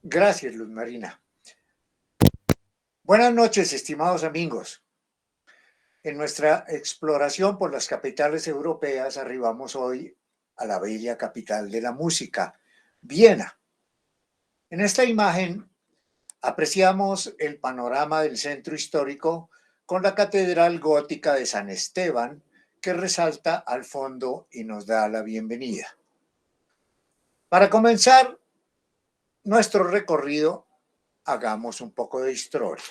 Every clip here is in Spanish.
Gracias, Luz Marina. Buenas noches, estimados amigos. En nuestra exploración por las capitales europeas arribamos hoy a la bella capital de la música, Viena. En esta imagen apreciamos el panorama del centro histórico con la catedral gótica de San Esteban que resalta al fondo y nos da la bienvenida. Para comenzar nuestro recorrido, hagamos un poco de historia.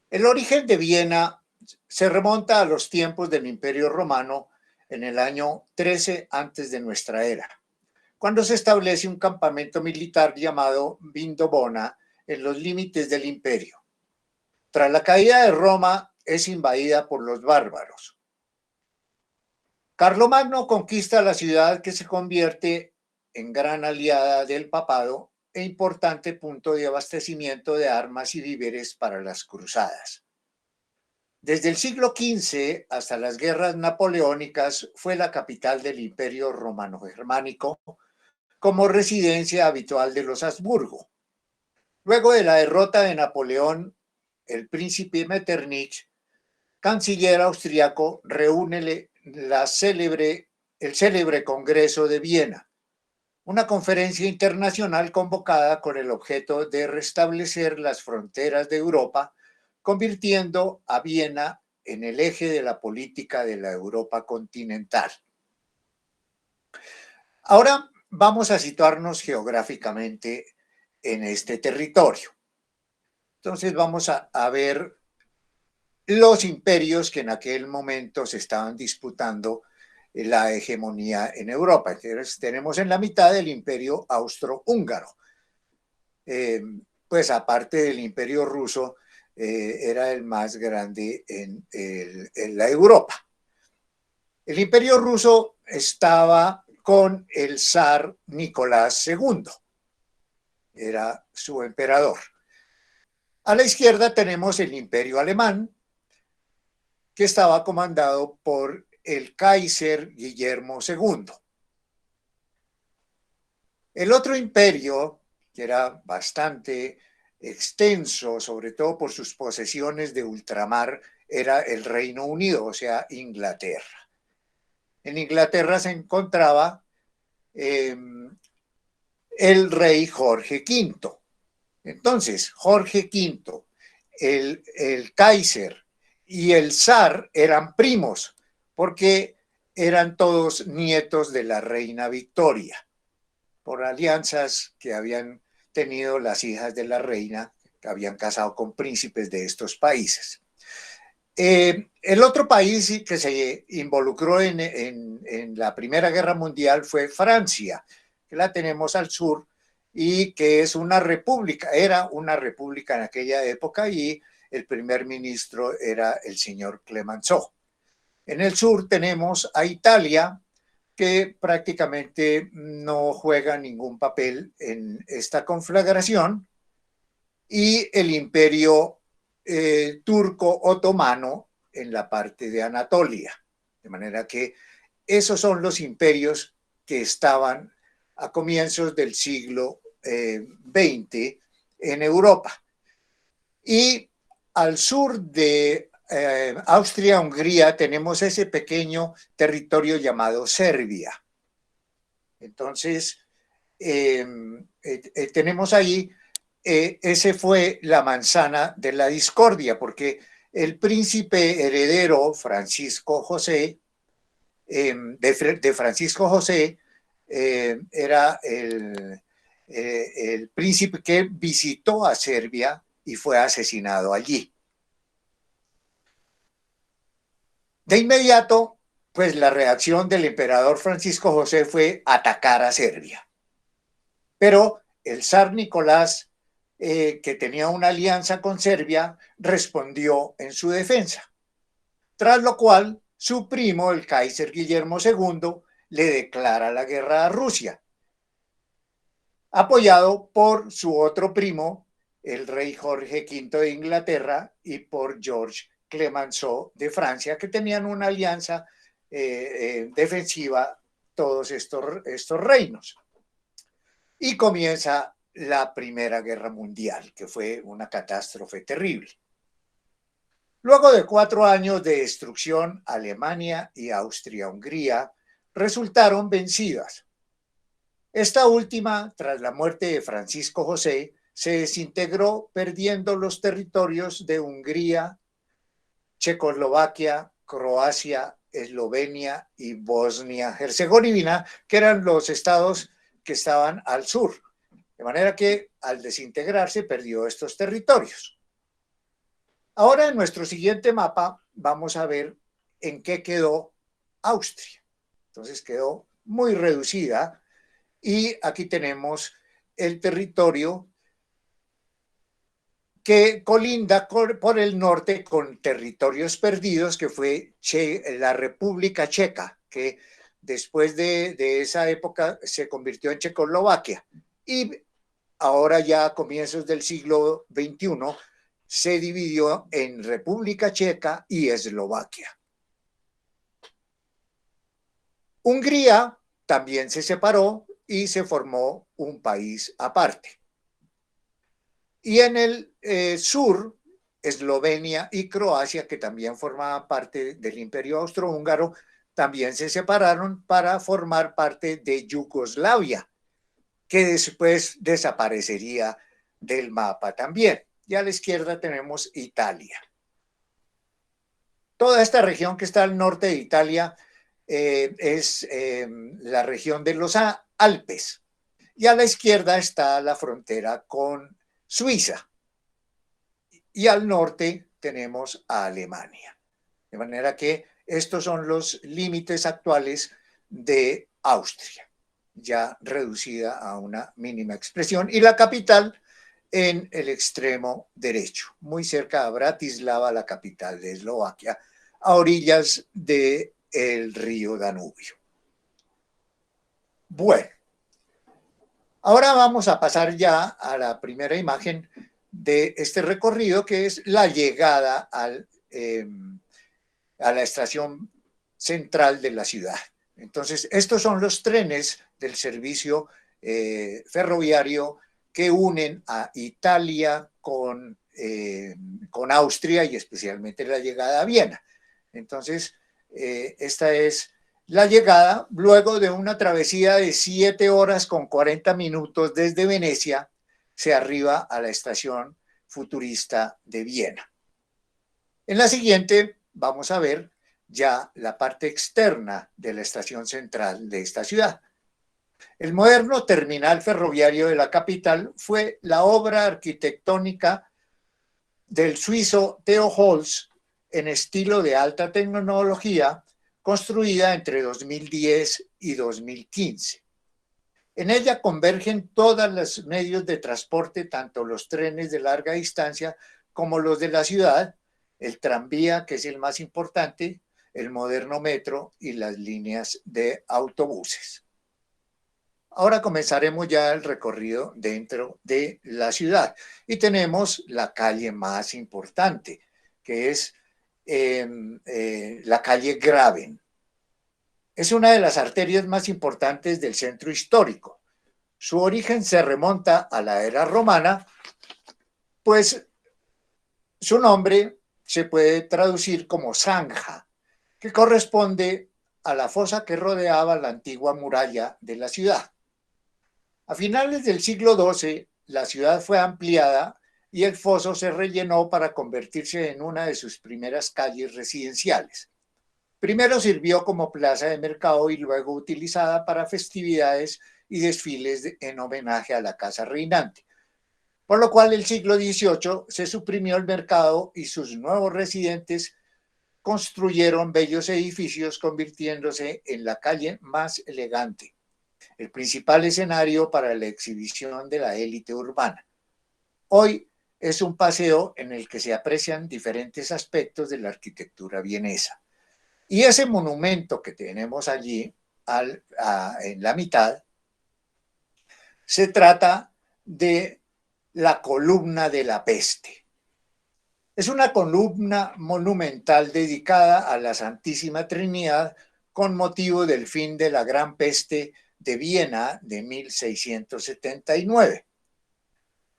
El origen de Viena se remonta a los tiempos del Imperio Romano en el año 13 antes de nuestra era, cuando se establece un campamento militar llamado Vindobona en los límites del imperio. Tras la caída de Roma es invadida por los bárbaros. Carlomagno conquista la ciudad que se convierte en gran aliada del papado e importante punto de abastecimiento de armas y víveres para las cruzadas. Desde el siglo XV hasta las guerras napoleónicas fue la capital del Imperio Romano-Germánico como residencia habitual de los Habsburgo. Luego de la derrota de Napoleón, el príncipe Metternich, canciller austriaco, reúne el célebre Congreso de Viena, una conferencia internacional convocada con el objeto de restablecer las fronteras de Europa, convirtiendo a Viena en el eje de la política de la Europa continental. Ahora vamos a situarnos geográficamente en este territorio. Entonces vamos a ver los imperios que en aquel momento se estaban disputando la hegemonía en Europa. Entonces tenemos en la mitad el imperio austrohúngaro. Pues aparte del imperio ruso, era el más grande en la Europa. El imperio ruso estaba con el zar Nicolás II, era su emperador. A la izquierda tenemos el imperio alemán, que estaba comandado por el Kaiser Guillermo II. El otro imperio, que era bastante extenso, sobre todo por sus posesiones de ultramar, era el Reino Unido, o sea, Inglaterra. En Inglaterra se encontraba el rey Jorge V. Entonces, Jorge V, el Kaiser y el zar eran primos, porque eran todos nietos de la reina Victoria, por alianzas que habían tenido las hijas de la reina, que habían casado con príncipes de estos países. El otro país que se involucró en la Primera Guerra Mundial fue Francia, que la tenemos al sur y que es una república, era una república en aquella época y el primer ministro era el señor Clemenceau. En el sur tenemos a Italia, que prácticamente no juega ningún papel en esta conflagración, y el imperio turco otomano en la parte de Anatolia. De manera que esos son los imperios que estaban a comienzos del siglo XX en Europa. Y al sur de Austria-Hungría tenemos ese pequeño territorio llamado Serbia. Entonces, tenemos ahí, ese fue la manzana de la discordia, porque el príncipe heredero Francisco José, de Francisco José, era el príncipe que visitó a Serbia y fue asesinado allí. De inmediato, pues la reacción del emperador Francisco José fue atacar a Serbia. Pero el zar Nicolás, que tenía una alianza con Serbia, respondió en su defensa. Tras lo cual, su primo, el Kaiser Guillermo II, le declara la guerra a Rusia, apoyado por su otro primo, el rey Jorge V de Inglaterra, y por Georges Clemenceau de Francia, que tenían una alianza defensiva todos estos reinos. y comienza la Primera Guerra Mundial, que fue una catástrofe terrible. Luego de 4 años de destrucción, Alemania y Austria-Hungría resultaron vencidas. Esta última, tras la muerte de Francisco José, se desintegró perdiendo los territorios de Hungría, Checoslovaquia, Croacia, Eslovenia y Bosnia-Herzegovina, que eran los estados que estaban al sur. De manera que al desintegrarse perdió estos territorios. Ahora en nuestro siguiente mapa vamos a ver en qué quedó Austria. Entonces quedó muy reducida y aquí tenemos el territorio que colinda por el norte con territorios perdidos, que fue la República Checa, que después de esa época se convirtió en Checoslovaquia. Y ahora ya a comienzos del siglo XXI se dividió en República Checa y Eslovaquia. Hungría también se separó y se formó un país aparte. Y en el sur, Eslovenia y Croacia, que también formaban parte del Imperio Austrohúngaro, también se separaron para formar parte de Yugoslavia, que después desaparecería del mapa también. Y a la izquierda tenemos Italia. Toda esta región que está al norte de Italia es la región de los Alpes. Y a la izquierda está la frontera con Suiza. Y al norte tenemos a Alemania. De manera que estos son los límites actuales de Austria, ya reducida a una mínima expresión. Y la capital en el extremo derecho, muy cerca de Bratislava, la capital de Eslovaquia, a orillas del río Danubio. Bueno, ahora vamos a pasar ya a la primera imagen de este recorrido, que es la llegada a la estación central de la ciudad. Entonces, estos son los trenes del servicio ferroviario que unen a Italia con Austria y especialmente la llegada a Viena. Entonces, esta es la llegada luego de una travesía de 7 horas con 40 minutos desde Venecia, se arriba a la estación futurista de Viena. En la siguiente vamos a ver ya la parte externa de la estación central de esta ciudad. El moderno terminal ferroviario de la capital fue la obra arquitectónica del suizo Theo Holz en estilo de alta tecnología, construida entre 2010 y 2015. En ella convergen todos los medios de transporte, tanto los trenes de larga distancia como los de la ciudad, el tranvía, que es el más importante, el moderno metro y las líneas de autobuses. Ahora comenzaremos ya el recorrido dentro de la ciudad y tenemos la calle más importante, que es la calle Graben. Es una de las arterias más importantes del centro histórico. Su origen se remonta a la era romana, pues su nombre se puede traducir como zanja, que corresponde a la fosa que rodeaba la antigua muralla de la ciudad. A finales del siglo XII, la ciudad fue ampliada y el foso se rellenó para convertirse en una de sus primeras calles residenciales. Primero sirvió como plaza de mercado y luego utilizada para festividades y desfiles en homenaje a la casa reinante, por lo cual en el siglo XVIII se suprimió el mercado y sus nuevos residentes construyeron bellos edificios, convirtiéndose en la calle más elegante, el principal escenario para la exhibición de la élite urbana. Hoy es un paseo en el que se aprecian diferentes aspectos de la arquitectura vienesa. Y ese monumento que tenemos allí en la mitad, se trata de la columna de la peste. Es una columna monumental dedicada a la Santísima Trinidad con motivo del fin de la gran peste de Viena de 1679.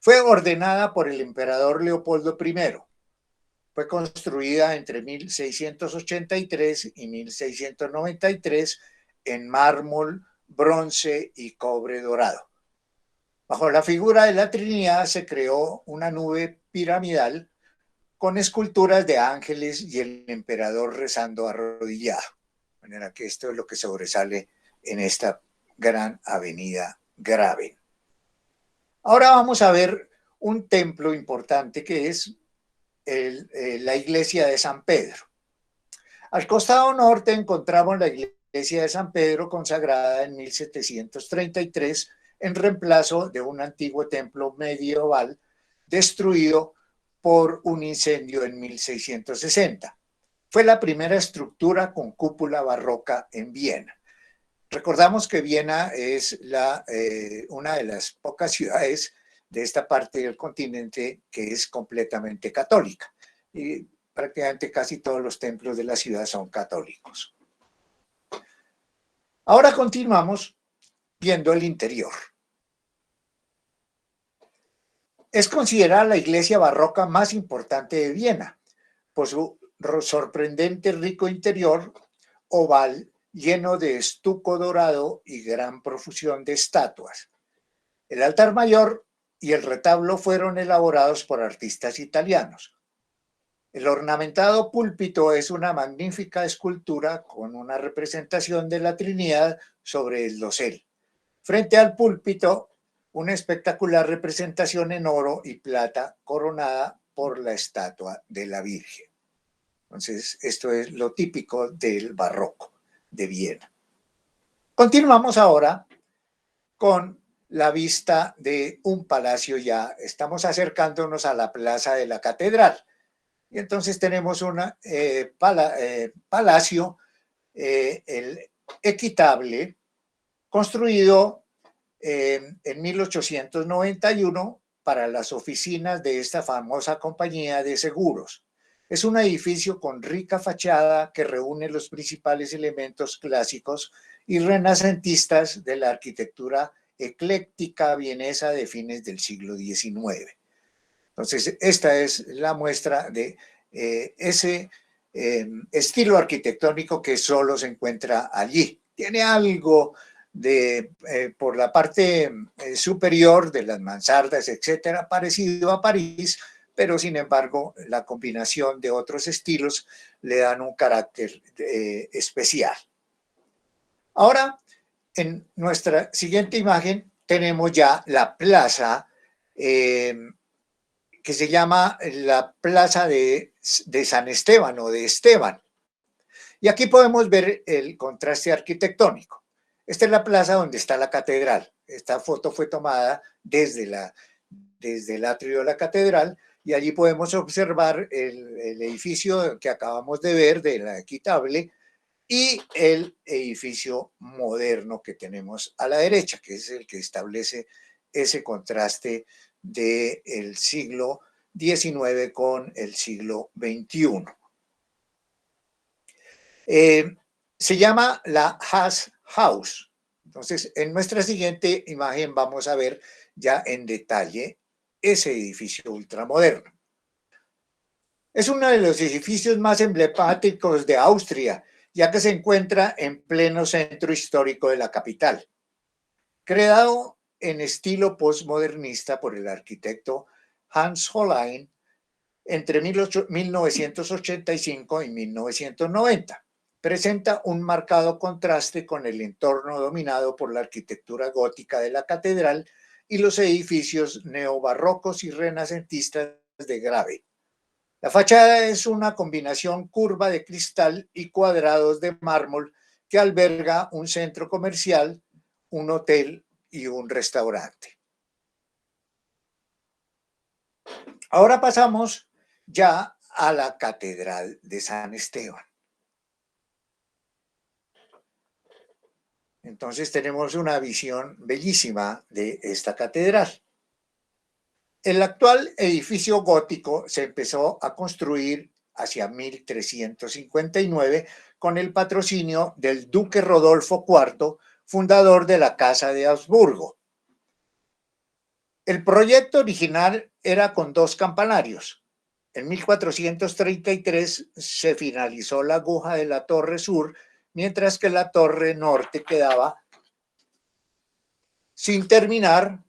Fue ordenada por el emperador Leopoldo I. Fue construida entre 1683 y 1693 en mármol, bronce y cobre dorado. Bajo la figura de la Trinidad se creó una nube piramidal con esculturas de ángeles y el emperador rezando arrodillado. De manera que esto es lo que sobresale en esta gran avenida Graben. Ahora vamos a ver un templo importante que es la iglesia de San Pedro. Al costado norte encontramos la iglesia de San Pedro, consagrada en 1733 en reemplazo de un antiguo templo medieval destruido por un incendio en 1660. Fue la primera estructura con cúpula barroca en Viena. Recordamos que Viena es una de las pocas ciudades de esta parte del continente que es completamente católica. Y prácticamente casi todos los templos de la ciudad son católicos. Ahora continuamos viendo el interior. Es considerada la iglesia barroca más importante de Viena por su sorprendente rico interior oval lleno de estuco dorado y gran profusión de estatuas. El altar mayor y el retablo fueron elaborados por artistas italianos. El ornamentado púlpito es una magnífica escultura con una representación de la Trinidad sobre el dosel. Frente al púlpito, una espectacular representación en oro y plata coronada por la estatua de la Virgen. Entonces, esto es lo típico del barroco de Viena. Continuamos ahora con la vista de un palacio ya. Estamos acercándonos a la plaza de la catedral. Y entonces tenemos un palacio el Equitable, construido en 1891 para las oficinas de esta famosa compañía de seguros. Es un edificio con rica fachada que reúne los principales elementos clásicos y renacentistas de la arquitectura ecléctica vienesa de fines del siglo XIX. Entonces, esta es la muestra de ese estilo arquitectónico que solo se encuentra allí. Tiene algo de, por la parte superior de las mansardas, etcétera, parecido a París, pero sin embargo, la combinación de otros estilos le dan un carácter especial. Ahora, en nuestra siguiente imagen, tenemos ya la plaza que se llama la Plaza de San Esteban o de Esteban. Y aquí podemos ver el contraste arquitectónico. Esta es la plaza donde está la catedral. Esta foto fue tomada desde el atrio de la catedral y allí podemos observar el edificio que acabamos de ver de la Equitable y el edificio moderno que tenemos a la derecha, que es el que establece ese contraste del siglo XIX con el siglo XXI. Se llama la Haas House. Entonces, en nuestra siguiente imagen vamos a ver ya en detalle ese edificio ultramoderno. Es uno de los edificios más emblemáticos de Austria, ya que se encuentra en pleno centro histórico de la capital. Creado en estilo postmodernista por el arquitecto Hans Hollein entre 1985 y 1990. Presenta un marcado contraste con el entorno dominado por la arquitectura gótica de la catedral y los edificios neobarrocos y renacentistas de Graben. La fachada es una combinación curva de cristal y cuadrados de mármol que alberga un centro comercial, un hotel y un restaurante. Ahora pasamos ya a la Catedral de San Esteban. Entonces tenemos una visión bellísima de esta catedral. El actual edificio gótico se empezó a construir hacia 1359 con el patrocinio del duque Rodolfo IV fundador de la Casa de Habsburgo. El proyecto original era con 2 campanarios. En 1433 se finalizó la aguja de la torre sur, mientras que la torre norte quedaba sin terminar,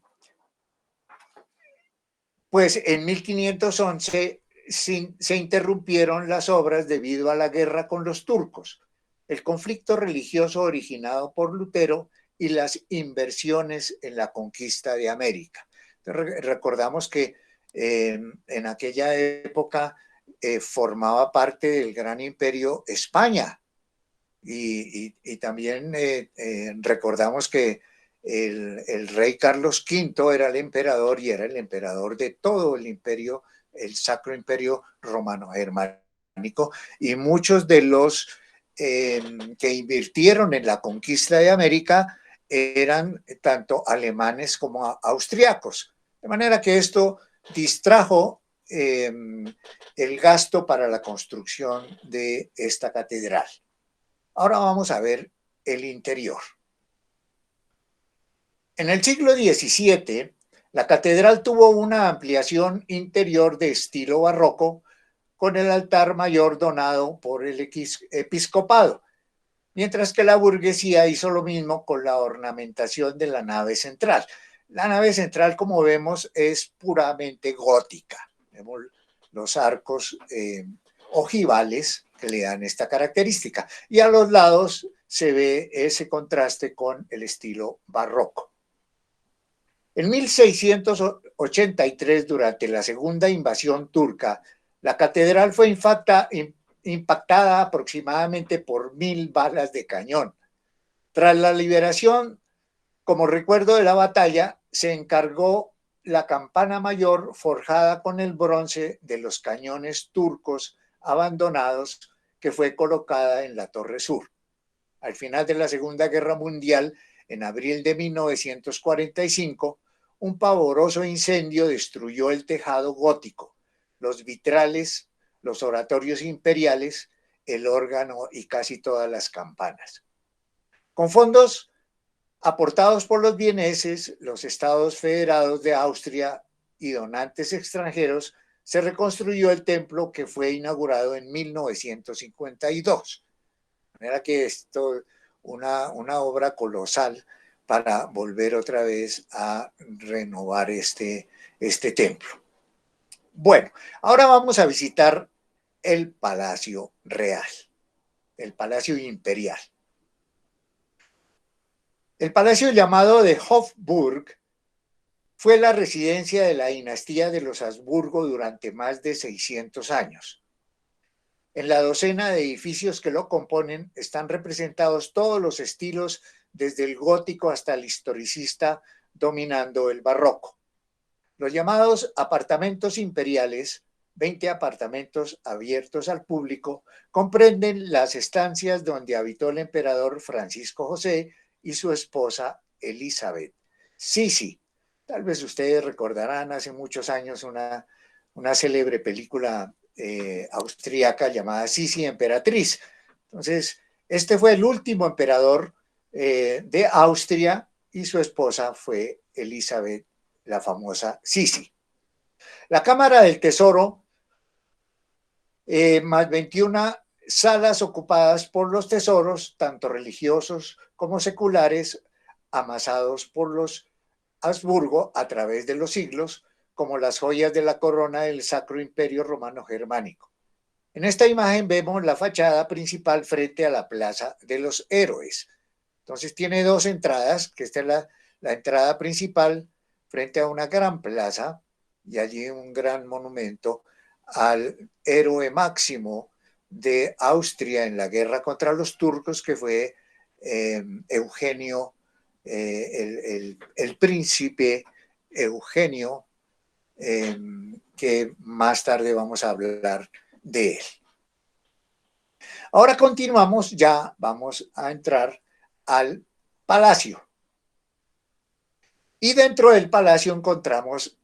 pues en 1511 se interrumpieron las obras debido a la guerra con los turcos, el conflicto religioso originado por Lutero y las inversiones en la conquista de América. Recordamos que en aquella época formaba parte del gran imperio España y también recordamos que el rey Carlos V era el emperador y era el emperador de todo el imperio, el Sacro Imperio Romano Germánico, y muchos de los que invirtieron en la conquista de América eran tanto alemanes como austriacos. De manera que esto distrajo el gasto para la construcción de esta catedral. Ahora vamos a ver el interior. En el siglo XVII, la catedral tuvo una ampliación interior de estilo barroco con el altar mayor donado por el episcopado, mientras que la burguesía hizo lo mismo con la ornamentación de la nave central. La nave central, como vemos, es puramente gótica. Vemos los arcos ojivales que le dan esta característica. Y a los lados se ve ese contraste con el estilo barroco. En 1683, durante la segunda invasión turca, la catedral fue impactada aproximadamente por 1000 balas de cañón. Tras la liberación, como recuerdo de la batalla, se encargó la campana mayor forjada con el bronce de los cañones turcos abandonados, que fue colocada en la Torre Sur. Al final de la Segunda Guerra Mundial, en abril de 1945, un pavoroso incendio destruyó el tejado gótico, los vitrales, los oratorios imperiales, el órgano y casi todas las campanas. Con fondos aportados por los vieneses, los estados federados de Austria y donantes extranjeros, se reconstruyó el templo, que fue inaugurado en 1952. De manera que esto una obra colosal para volver otra vez a renovar este templo. Bueno, ahora vamos a visitar el Palacio Real, el Palacio Imperial. El palacio llamado de Hofburg fue la residencia de la dinastía de los Habsburgo durante más de 600 años. En la docena de edificios que lo componen están representados todos los estilos, desde el gótico hasta el historicista, dominando el barroco. Los llamados apartamentos imperiales, 20 apartamentos abiertos al público, comprenden las estancias donde habitó el emperador Francisco José y su esposa Elizabeth. Sisi, tal vez ustedes recordarán hace muchos años una célebre película austríaca llamada Sisi Emperatriz. Entonces, este fue el último emperador de Austria y su esposa fue Elizabeth, la famosa Sisi. La Cámara del Tesoro, más 21 salas ocupadas por los tesoros, tanto religiosos como seculares, amasados por los Habsburgo a través de los siglos, como las joyas de la corona del Sacro Imperio Romano Germánico. En esta imagen vemos la fachada principal frente a la Plaza de los Héroes. Entonces tiene 2 entradas, que esta es la entrada principal frente a una gran plaza y allí un gran monumento al héroe máximo de Austria en la guerra contra los turcos, que fue Eugenio, el príncipe Eugenio, que más tarde vamos a hablar de él. Ahora continuamos, ya vamos a entrar al palacio. Y dentro del palacio encontramos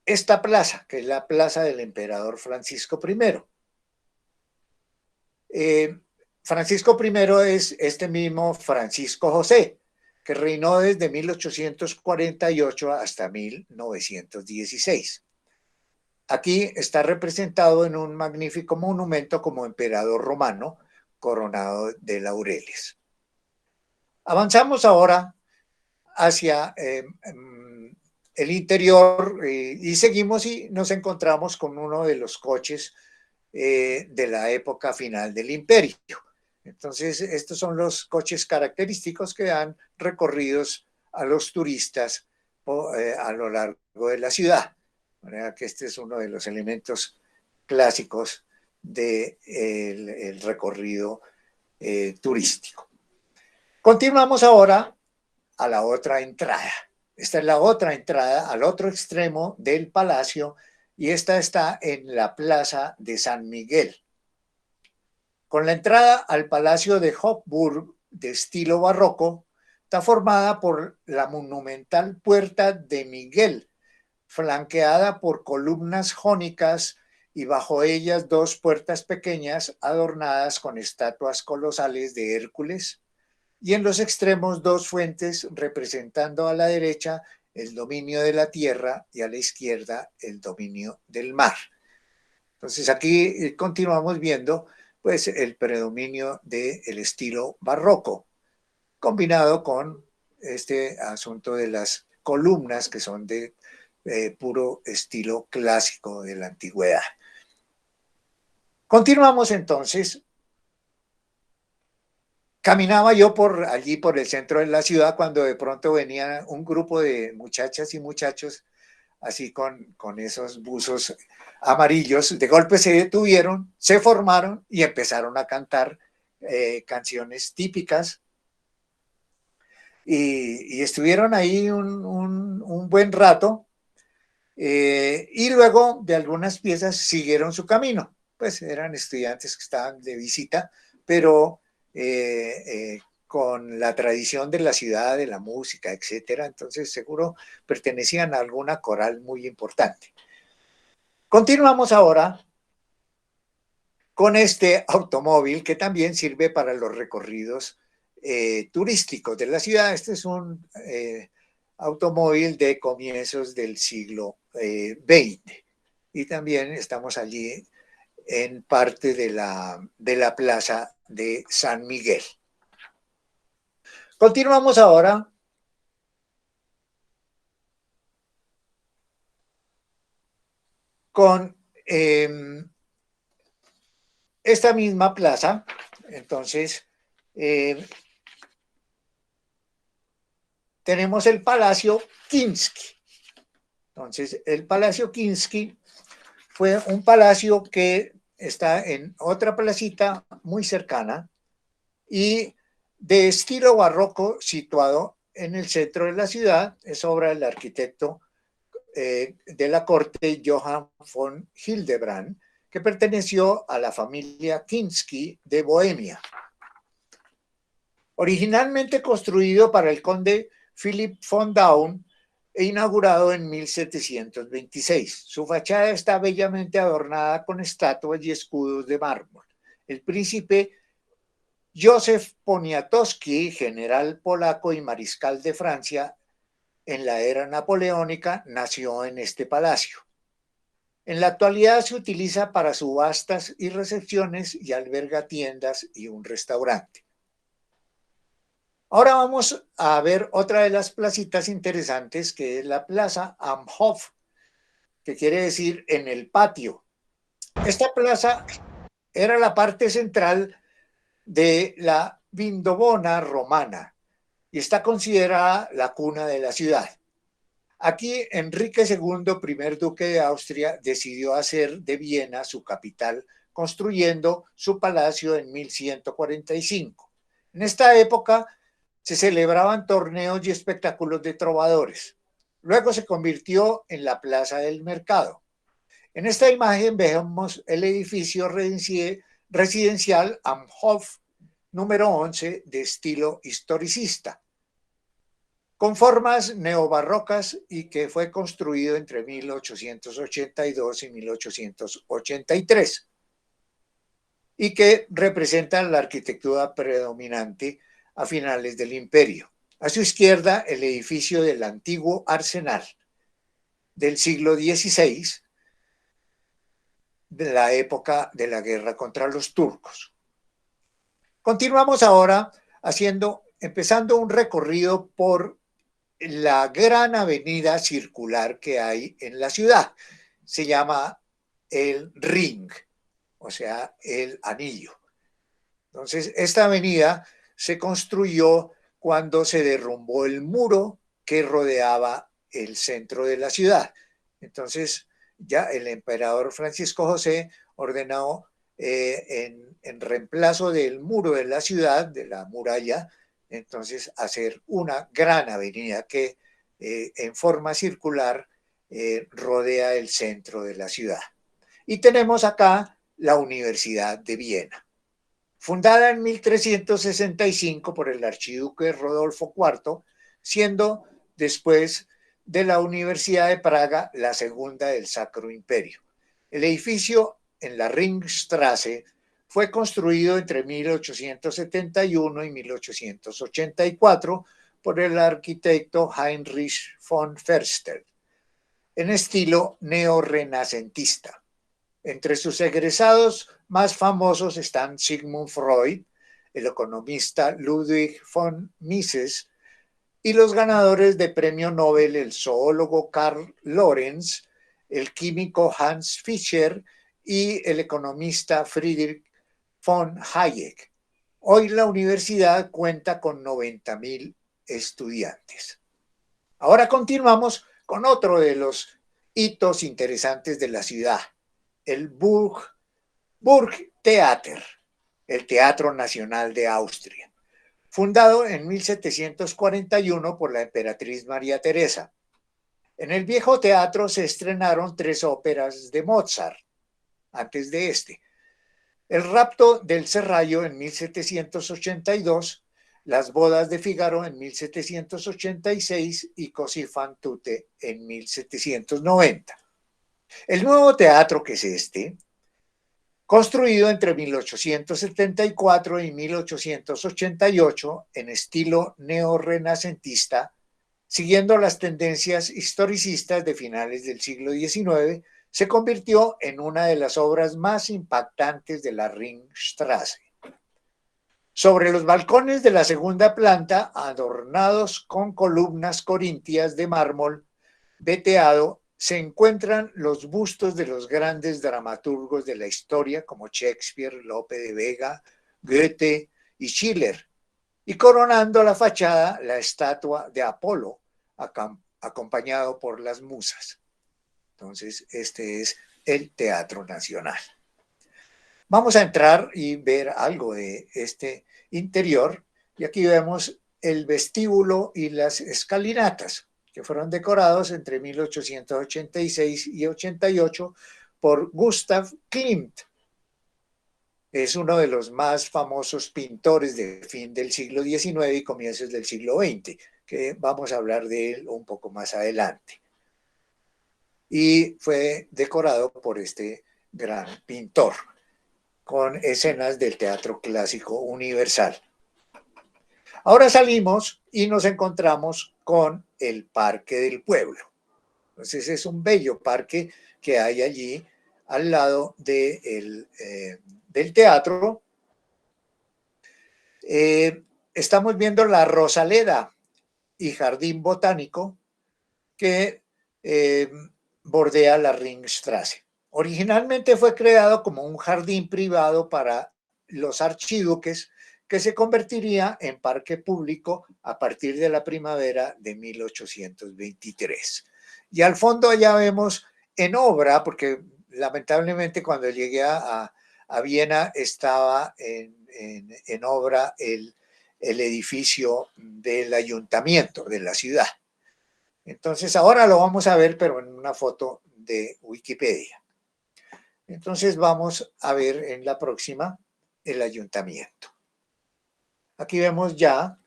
esta plaza, que es la plaza del emperador Francisco I. Francisco I es este mismo Francisco José, que reinó desde 1848 hasta 1916. Aquí está representado en un magnífico monumento como emperador romano coronado de laureles. Avanzamos ahora hacia el interior y seguimos y nos encontramos con uno de los coches de la época final del imperio. Entonces, estos son los coches característicos que dan recorridos a los turistas a lo largo de la ciudad. De manera que este es uno de los elementos clásicos del recorrido turístico. Continuamos ahora a la otra entrada. Esta es la otra entrada al otro extremo del palacio y esta está en la plaza de San Miguel. Con la entrada al Palacio de Hofburg de estilo barroco, está formada por la monumental Puerta de Miguel, flanqueada por columnas jónicas y bajo ellas dos puertas pequeñas adornadas con estatuas colosales de Hércules, y en los extremos dos fuentes representando a la derecha el dominio de la tierra y a la izquierda el dominio del mar. Entonces aquí continuamos viendo pues el predominio del estilo barroco, combinado con este asunto de las columnas que son de puro estilo clásico de la antigüedad. Continuamos entonces. Caminaba yo por allí, por el centro de la ciudad, cuando de pronto venía un grupo de muchachas y muchachos, así con esos buzos amarillos. De golpe se detuvieron, se formaron y empezaron a cantar canciones típicas. Y estuvieron ahí un buen rato. Y luego de algunas piezas siguieron su camino. Pues eran estudiantes que estaban de visita, pero con la tradición de la ciudad, de la música, etcétera. Entonces seguro pertenecían a alguna coral muy importante. Continuamos ahora con este automóvil que también sirve para los recorridos turísticos de la ciudad. Este es un automóvil de comienzos del siglo XX. Y también estamos allí en parte de la plaza de San Miguel. Continuamos ahora con esta misma plaza. Entonces, tenemos el Palacio Kinsky. Entonces, el Palacio Kinsky fue un palacio que está en otra placita muy cercana y de estilo barroco situado en el centro de la ciudad. Es obra del arquitecto de la corte Johann von Hildebrand, que perteneció a la familia Kinsky de Bohemia. Originalmente construido para el conde Philipp von Daun e inaugurado en 1726. Su fachada está bellamente adornada con estatuas y escudos de mármol. El príncipe Józef Poniatowski, general polaco y mariscal de Francia en la era napoleónica, nació en este palacio. En la actualidad se utiliza para subastas y recepciones y alberga tiendas y un restaurante. Ahora vamos a ver otra de las placitas interesantes, que es la Plaza am Hof, que quiere decir en el patio. Esta plaza era la parte central de la Vindobona romana y está considerada la cuna de la ciudad. Aquí Enrique II, primer duque de Austria, decidió hacer de Viena su capital, construyendo su palacio en 1145. En esta época se celebraban torneos y espectáculos de trovadores. Luego se convirtió en la Plaza del Mercado. En esta imagen vemos el edificio residencial am Hof número 11 de estilo historicista, con formas neobarrocas y que fue construido entre 1882 y 1883 y que representa la arquitectura predominante a finales del imperio. A su izquierda, el edificio del antiguo arsenal del siglo XVI, de la época de la guerra contra los turcos. Continuamos ahora empezando un recorrido por la gran avenida circular que hay en la ciudad. Se llama el Ring, o sea, el anillo. Entonces, esta avenida se construyó cuando se derrumbó el muro que rodeaba el centro de la ciudad. Entonces, ya el emperador Francisco José ordenó en reemplazo del muro de la ciudad, de la muralla, entonces hacer una gran avenida que en forma circular rodea el centro de la ciudad. Y tenemos acá la Universidad de Viena. Fundada en 1365 por el archiduque Rodolfo IV, siendo después de la Universidad de Praga la segunda del Sacro Imperio. El edificio en la Ringstraße fue construido entre 1871 y 1884 por el arquitecto Heinrich von Förster, en estilo neorrenacentista. Entre sus egresados más famosos están Sigmund Freud, el economista Ludwig von Mises y los ganadores de premio Nobel, el zoólogo Karl Lorenz, el químico Hans Fischer y el economista Friedrich von Hayek. Hoy la universidad cuenta con 90.000 estudiantes. Ahora continuamos con otro de los hitos interesantes de la ciudad, el Burgtheater, el Teatro Nacional de Austria, fundado en 1741 por la emperatriz María Teresa. En el viejo teatro se estrenaron 3 óperas de Mozart, antes de este: El rapto del Serrallo en 1782, Las bodas de Fígaro en 1786 y Così fan tutte en 1790. El nuevo teatro, que es este, construido entre 1874 y 1888 en estilo neorrenacentista, siguiendo las tendencias historicistas de finales del siglo XIX, se convirtió en una de las obras más impactantes de la Ringstraße. Sobre los balcones de la segunda planta, adornados con columnas corintias de mármol veteado, se encuentran los bustos de los grandes dramaturgos de la historia como Shakespeare, Lope de Vega, Goethe y Schiller, y coronando la fachada la estatua de Apolo, acompañado por las musas. Entonces, este es el Teatro Nacional. Vamos a entrar y ver algo de este interior, y aquí vemos el vestíbulo y las escalinatas, que fueron decorados entre 1886 y 88 por Gustav Klimt. Es uno de los más famosos pintores de fin del siglo XIX y comienzos del siglo XX, que vamos a hablar de él un poco más adelante. Y fue decorado por este gran pintor, con escenas del teatro clásico universal. Ahora salimos y nos encontramos con el Parque del Pueblo. Entonces es un bello parque que hay allí al lado del teatro. Estamos viendo la Rosaleda y Jardín Botánico que bordea la Ringstraße. Originalmente fue creado como un jardín privado para los archiduques, que se convertiría en parque público a partir de la primavera de 1823. Y al fondo allá vemos en obra, porque lamentablemente cuando llegué a Viena estaba en obra el edificio del ayuntamiento de la ciudad. Entonces ahora lo vamos a ver, pero en una foto de Wikipedia. Entonces vamos a ver en la próxima el ayuntamiento. Aquí vemos ya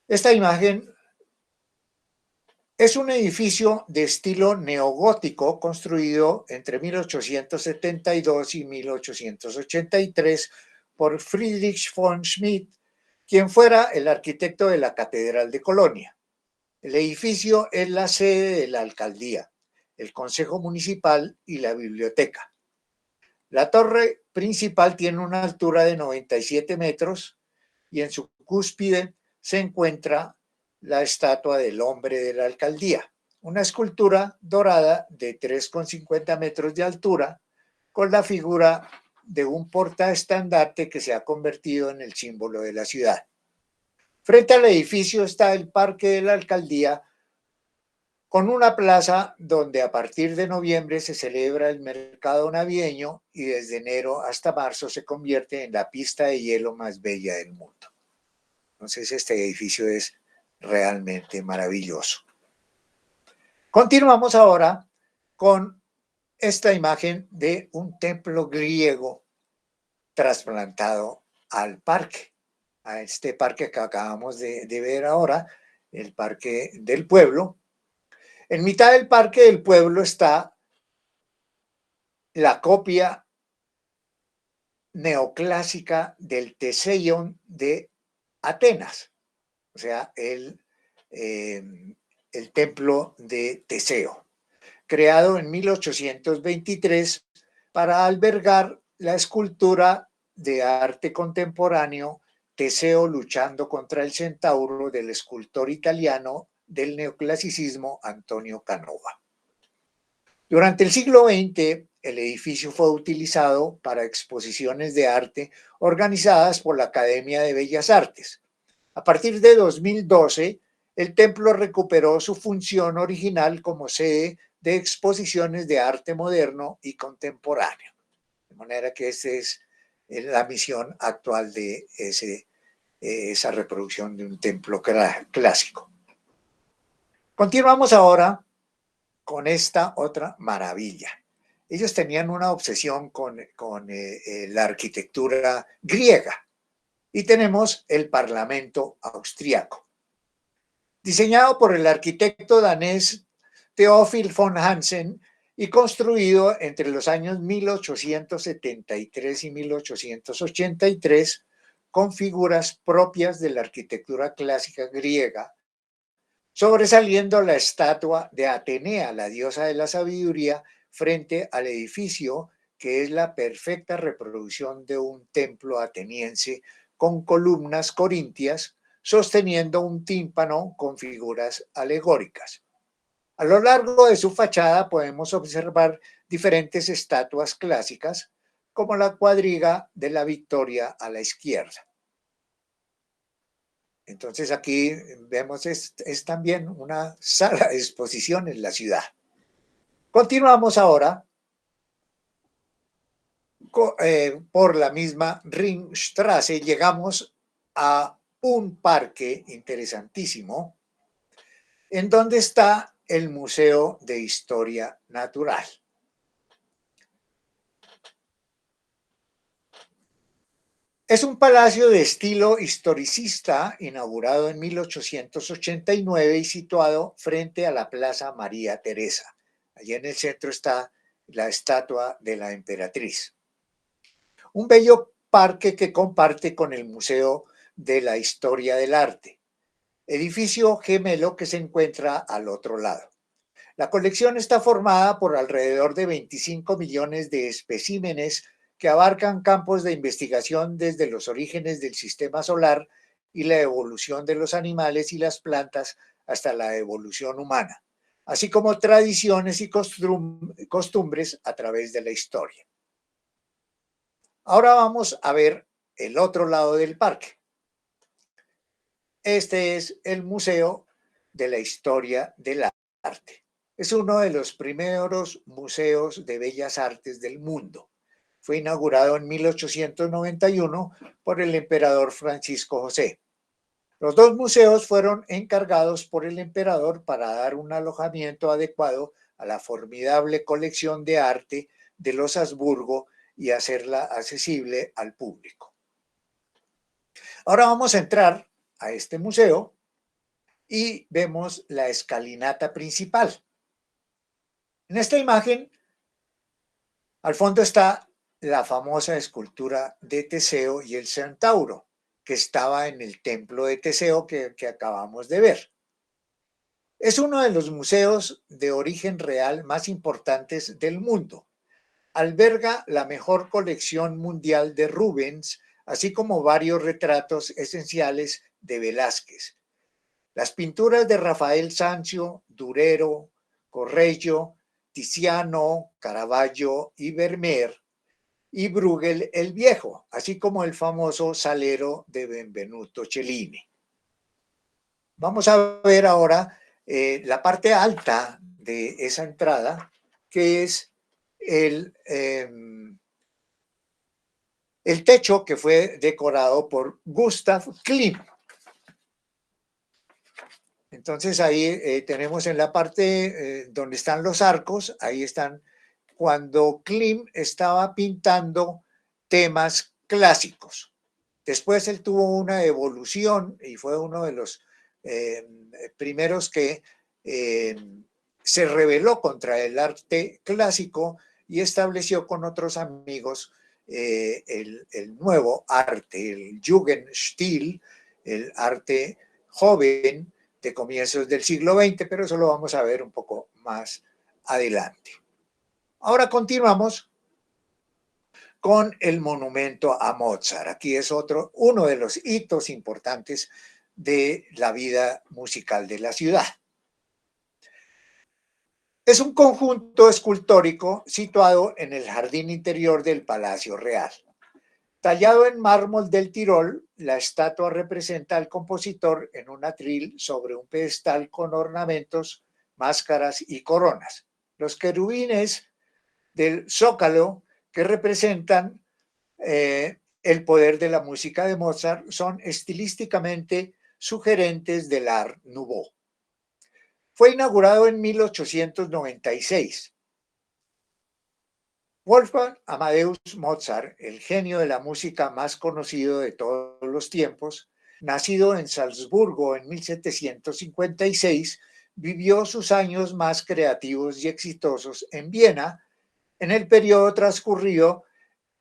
esta imagen. Es un edificio de estilo neogótico construido entre 1872 y 1883 por Friedrich von Schmidt, quien fuera el arquitecto de la Catedral de Colonia. El edificio es la sede de la alcaldía, el consejo municipal y la biblioteca. La torre principal tiene una altura de 97 metros y en su cúspide se encuentra la estatua del hombre de la alcaldía, una escultura dorada de 3,50 metros de altura con la figura de un portaestandarte que se ha convertido en el símbolo de la ciudad. Frente al edificio está el Parque de la Alcaldía, con una plaza donde a partir de noviembre se celebra el mercado navideño y desde enero hasta marzo se convierte en la pista de hielo más bella del mundo. Entonces este edificio es realmente maravilloso. Continuamos ahora con esta imagen de un templo griego trasplantado al parque, a este parque que acabamos de ver ahora, el Parque del Pueblo. En mitad del Parque del Pueblo está la copia neoclásica del Teseion de Atenas, o sea, el templo de Teseo, creado en 1823 para albergar la escultura de arte contemporáneo Teseo luchando contra el centauro del escultor italiano del neoclasicismo Antonio Canova. Durante el siglo XX, el edificio fue utilizado para exposiciones de arte organizadas por la Academia de Bellas Artes. A partir de 2012, el templo recuperó su función original como sede de exposiciones de arte moderno y contemporáneo. De manera que esa es la misión actual de esa reproducción de un templo clásico. Continuamos ahora con esta otra maravilla. Ellos tenían una obsesión con la arquitectura griega y tenemos el Parlamento austriaco. Diseñado por el arquitecto danés Theophil von Hansen y construido entre los años 1873 y 1883 con figuras propias de la arquitectura clásica griega, sobresaliendo la estatua de Atenea, la diosa de la sabiduría, frente al edificio, que es la perfecta reproducción de un templo ateniense con columnas corintias, sosteniendo un tímpano con figuras alegóricas. A lo largo de su fachada podemos observar diferentes estatuas clásicas, como la cuadriga de la Victoria a la izquierda. Entonces aquí vemos es también una sala de exposición en la ciudad. Continuamos ahora por la misma Ringstraße, llegamos a un parque interesantísimo en donde está el Museo de Historia Natural. Es un palacio de estilo historicista inaugurado en 1889 y situado frente a la Plaza María Teresa. Allí en el centro está la estatua de la emperatriz. Un bello parque que comparte con el Museo de la Historia del Arte, edificio gemelo que se encuentra al otro lado. La colección está formada por alrededor de 25 millones de especímenes que abarcan campos de investigación desde los orígenes del sistema solar y la evolución de los animales y las plantas hasta la evolución humana, así como tradiciones y costumbres a través de la historia. Ahora vamos a ver el otro lado del parque. Este es el Museo de la Historia del Arte. Es uno de los primeros museos de bellas artes del mundo. Fue inaugurado en 1891 por el emperador Francisco José. Los dos museos fueron encargados por el emperador para dar un alojamiento adecuado a la formidable colección de arte de los Habsburgo y hacerla accesible al público. Ahora vamos a entrar a este museo y vemos la escalinata principal. En esta imagen, al fondo está la famosa escultura de Teseo y el centauro, que estaba en el templo de Teseo que acabamos de ver. Es uno de los museos de origen real más importantes del mundo. Alberga la mejor colección mundial de Rubens, así como varios retratos esenciales de Velázquez. Las pinturas de Rafael Sanzio, Durero, Correggio, Tiziano, Caravaggio y Vermeer, y Bruegel el Viejo, así como el famoso Salero de Benvenuto Cellini. Vamos a ver ahora la parte alta de esa entrada, que es el techo que fue decorado por Gustav Klimt. Entonces ahí tenemos en la parte donde están los arcos, ahí están cuando Klimt estaba pintando temas clásicos. Después él tuvo una evolución y fue uno de los primeros que se rebeló contra el arte clásico y estableció con otros amigos el nuevo arte, el Jugendstil, el arte joven de comienzos del siglo XX, pero eso lo vamos a ver un poco más adelante. Ahora continuamos con el monumento a Mozart. Aquí es uno de los hitos importantes de la vida musical de la ciudad. Es un conjunto escultórico situado en el jardín interior del Palacio Real. Tallado en mármol del Tirol, la estatua representa al compositor en un atril sobre un pedestal con ornamentos, máscaras y coronas. Los querubines del zócalo que representan el poder de la música de Mozart son estilísticamente sugerentes del Art Nouveau. Fue inaugurado en 1896. Wolfgang Amadeus Mozart, el genio de la música más conocido de todos los tiempos, nacido en Salzburgo en 1756, vivió sus años más creativos y exitosos en Viena, en el periodo transcurrido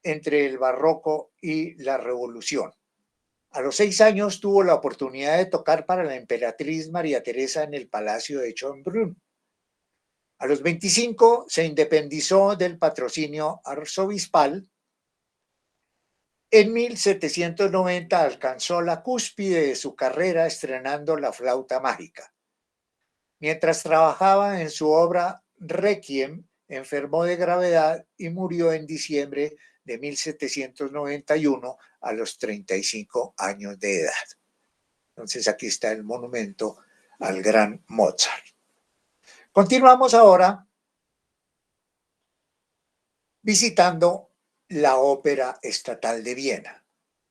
entre el barroco y la revolución. A los 6 años tuvo la oportunidad de tocar para la emperatriz María Teresa en el Palacio de Schönbrunn. A los 25 se independizó del patrocinio arzobispal. En 1790 alcanzó la cúspide de su carrera estrenando La flauta mágica. Mientras trabajaba en su obra Requiem, enfermó de gravedad y murió en diciembre de 1791 a los 35 años de edad. Entonces aquí está el monumento al gran Mozart. Continuamos ahora visitando la Ópera Estatal de Viena.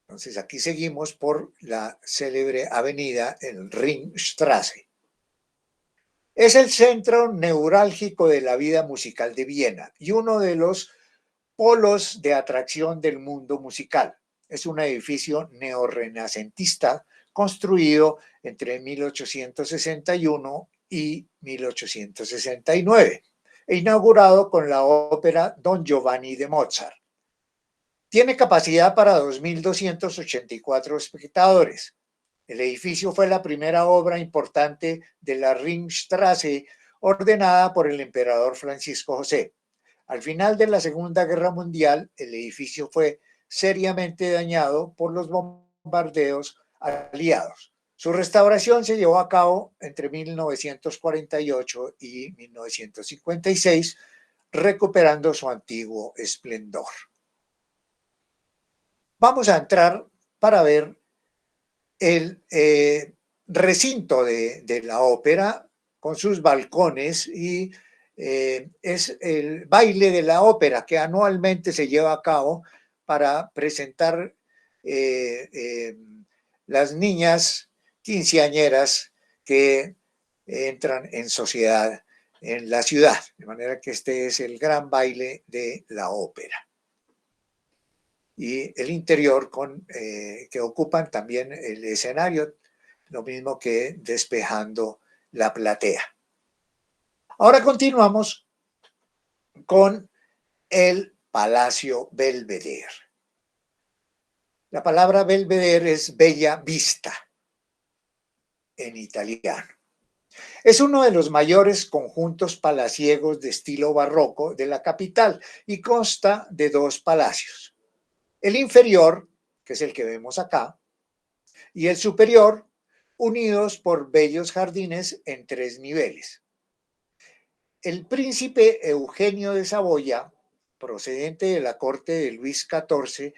Entonces aquí seguimos por la célebre avenida el Ringstraße. Es el centro neurálgico de la vida musical de Viena y uno de los polos de atracción del mundo musical. Es un edificio neorrenacentista construido entre 1861 y 1869 e inaugurado con la ópera Don Giovanni de Mozart. Tiene capacidad para 2.284 espectadores. El edificio fue la primera obra importante de la Ringstraße ordenada por el emperador Francisco José. Al final de la Segunda Guerra Mundial, el edificio fue seriamente dañado por los bombardeos aliados. Su restauración se llevó a cabo entre 1948 y 1956, recuperando su antiguo esplendor. Vamos a entrar para ver el recinto de la ópera con sus balcones y es el baile de la ópera que anualmente se lleva a cabo para presentar las niñas quinceañeras que entran en sociedad en la ciudad, de manera que este es el gran baile de la ópera. Y el interior que ocupan también el escenario, lo mismo que despejando la platea. Ahora continuamos con el Palacio Belvedere. La palabra Belvedere es bella vista en italiano. Es uno de los mayores conjuntos palaciegos de estilo barroco de la capital y consta de dos palacios. El inferior, que es el que vemos acá, y el superior, unidos por bellos jardines en tres niveles. El príncipe Eugenio de Saboya, procedente de la corte de Luis XIV,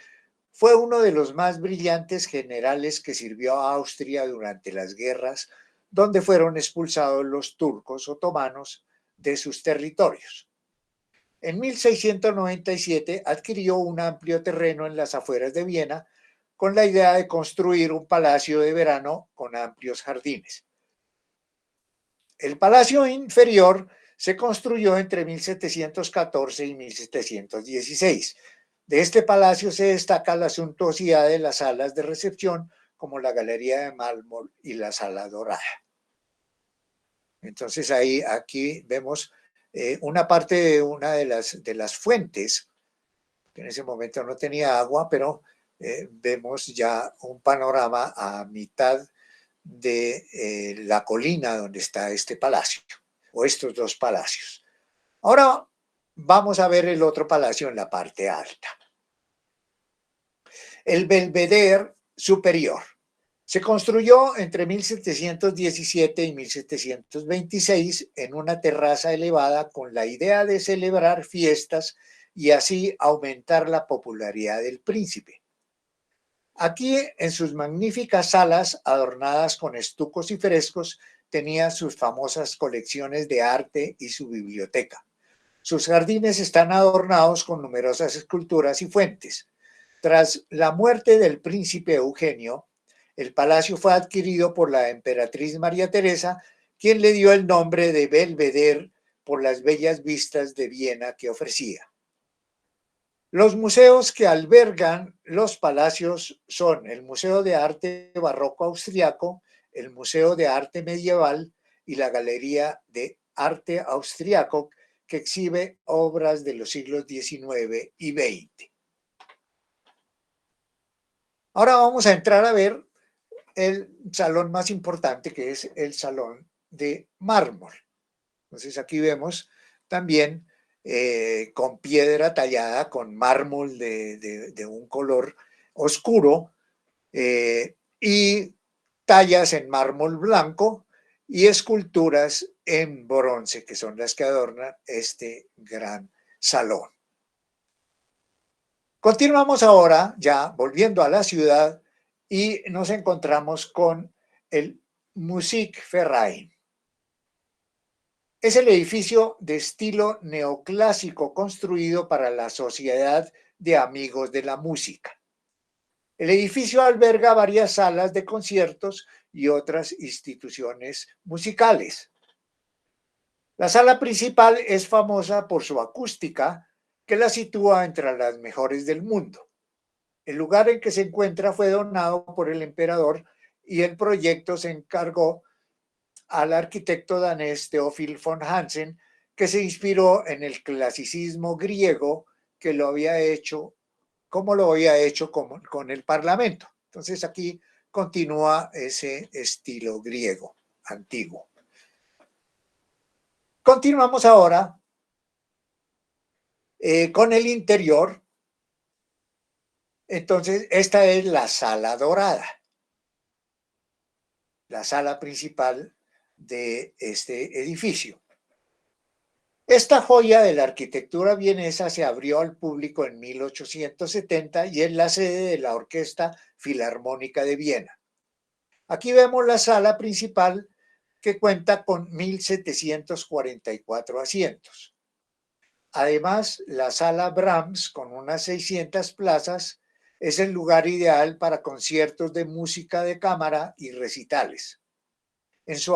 fue uno de los más brillantes generales que sirvió a Austria durante las guerras, donde fueron expulsados los turcos otomanos de sus territorios. En 1697 adquirió un amplio terreno en las afueras de Viena con la idea de construir un palacio de verano con amplios jardines. El palacio inferior se construyó entre 1714 y 1716. De este palacio se destaca la suntuosidad de las salas de recepción, como la Galería de Mármol y la Sala Dorada. Entonces aquí vemos una parte de una de las fuentes, que en ese momento no tenía agua, pero vemos ya un panorama a mitad de la colina donde está este palacio, o estos dos palacios. Ahora vamos a ver el otro palacio en la parte alta. El Belvedere Superior. Se construyó entre 1717 y 1726 en una terraza elevada con la idea de celebrar fiestas y así aumentar la popularidad del príncipe. Aquí, en sus magníficas salas adornadas con estucos y frescos, tenía sus famosas colecciones de arte y su biblioteca. Sus jardines están adornados con numerosas esculturas y fuentes. Tras la muerte del príncipe Eugenio, el palacio fue adquirido por la emperatriz María Teresa, quien le dio el nombre de Belvedere por las bellas vistas de Viena que ofrecía. Los museos que albergan los palacios son el Museo de Arte Barroco Austriaco, el Museo de Arte Medieval y la Galería de Arte Austriaco, que exhibe obras de los siglos XIX y XX. Ahora vamos a entrar a ver el salón más importante, que es el Salón de Mármol. Entonces aquí vemos también con piedra tallada, con mármol de un color oscuro y tallas en mármol blanco y esculturas en bronce, que son las que adornan este gran salón. Continuamos ahora, ya volviendo a la ciudad, y nos encontramos con el Musikverein. Es el edificio de estilo neoclásico construido para la Sociedad de Amigos de la Música. El edificio alberga varias salas de conciertos y otras instituciones musicales. La sala principal es famosa por su acústica, que la sitúa entre las mejores del mundo. El lugar en que se encuentra fue donado por el emperador y el proyecto se encargó al arquitecto danés Theophil von Hansen, que se inspiró en el clasicismo griego que lo había hecho, como lo había hecho con el Parlamento. Entonces aquí continúa ese estilo griego antiguo. Continuamos ahora con el interior. Entonces esta es la Sala Dorada, la sala principal de este edificio. Esta joya de la arquitectura vienesa se abrió al público en 1870 y es la sede de la Orquesta Filarmónica de Viena. Aquí vemos la sala principal, que cuenta con 1.744 asientos. Además, la sala Brahms, con unas 600 plazas, es el lugar ideal para conciertos de música de cámara y recitales. En su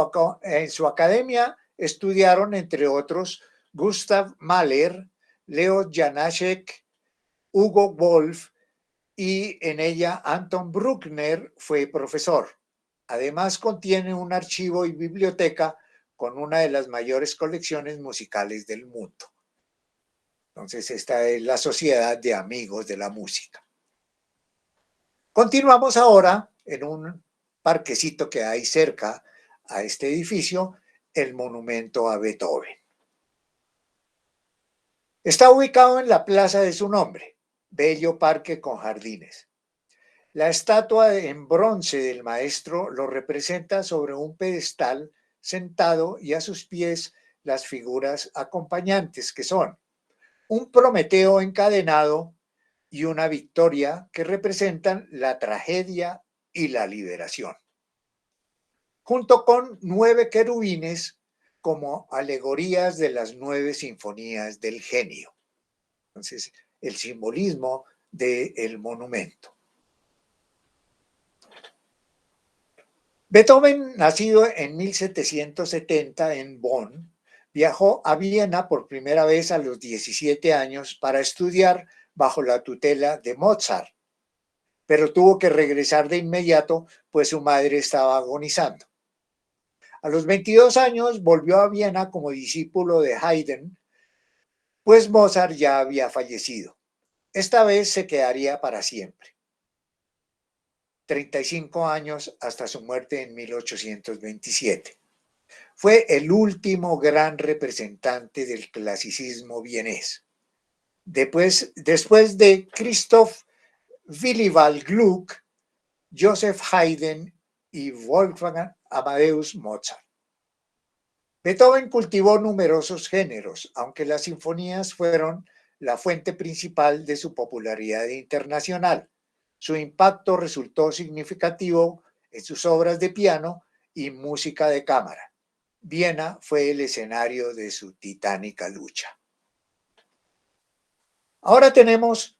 academia estudiaron, entre otros, Gustav Mahler, Leo Janáček, Hugo Wolf, y en ella Anton Bruckner fue profesor. Además contiene un archivo y biblioteca con una de las mayores colecciones musicales del mundo. Entonces esta es la Sociedad de Amigos de la Música. Continuamos ahora en un parquecito que hay cerca a este edificio, el monumento a Beethoven. Está ubicado en la plaza de su nombre, bello parque con jardines. La estatua en bronce del maestro lo representa sobre un pedestal sentado y a sus pies las figuras acompañantes que son un Prometeo encadenado y una Victoria que representan la tragedia y la liberación, junto con 9 querubines como alegorías de las 9 sinfonías del genio. Entonces, el simbolismo del monumento. Beethoven, nacido en 1770 en Bonn, viajó a Viena por primera vez a los 17 años para estudiar bajo la tutela de Mozart, pero tuvo que regresar de inmediato, pues su madre estaba agonizando. A los 22 años volvió a Viena como discípulo de Haydn, pues Mozart ya había fallecido. Esta vez se quedaría para siempre. 35 años hasta su muerte en 1827. Fue el último gran representante del clasicismo vienés. Después de Christoph Willibald Gluck, Joseph Haydn y Wolfgang Amadeus Mozart. Beethoven cultivó numerosos géneros, aunque las sinfonías fueron la fuente principal de su popularidad internacional. Su impacto resultó significativo en sus obras de piano y música de cámara. Viena fue el escenario de su titánica lucha. Ahora tenemos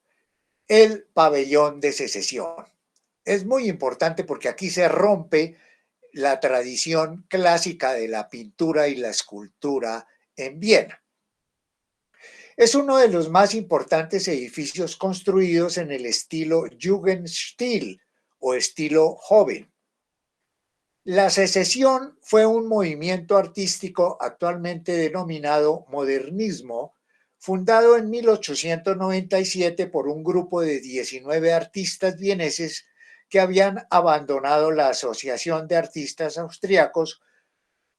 el pabellón de secesión. Es muy importante porque aquí se rompe la tradición clásica de la pintura y la escultura en Viena. Es uno de los más importantes edificios construidos en el estilo Jugendstil o estilo joven. La secesión fue un movimiento artístico actualmente denominado modernismo, fundado en 1897 por un grupo de 19 artistas vieneses que habían abandonado la Asociación de Artistas Austriacos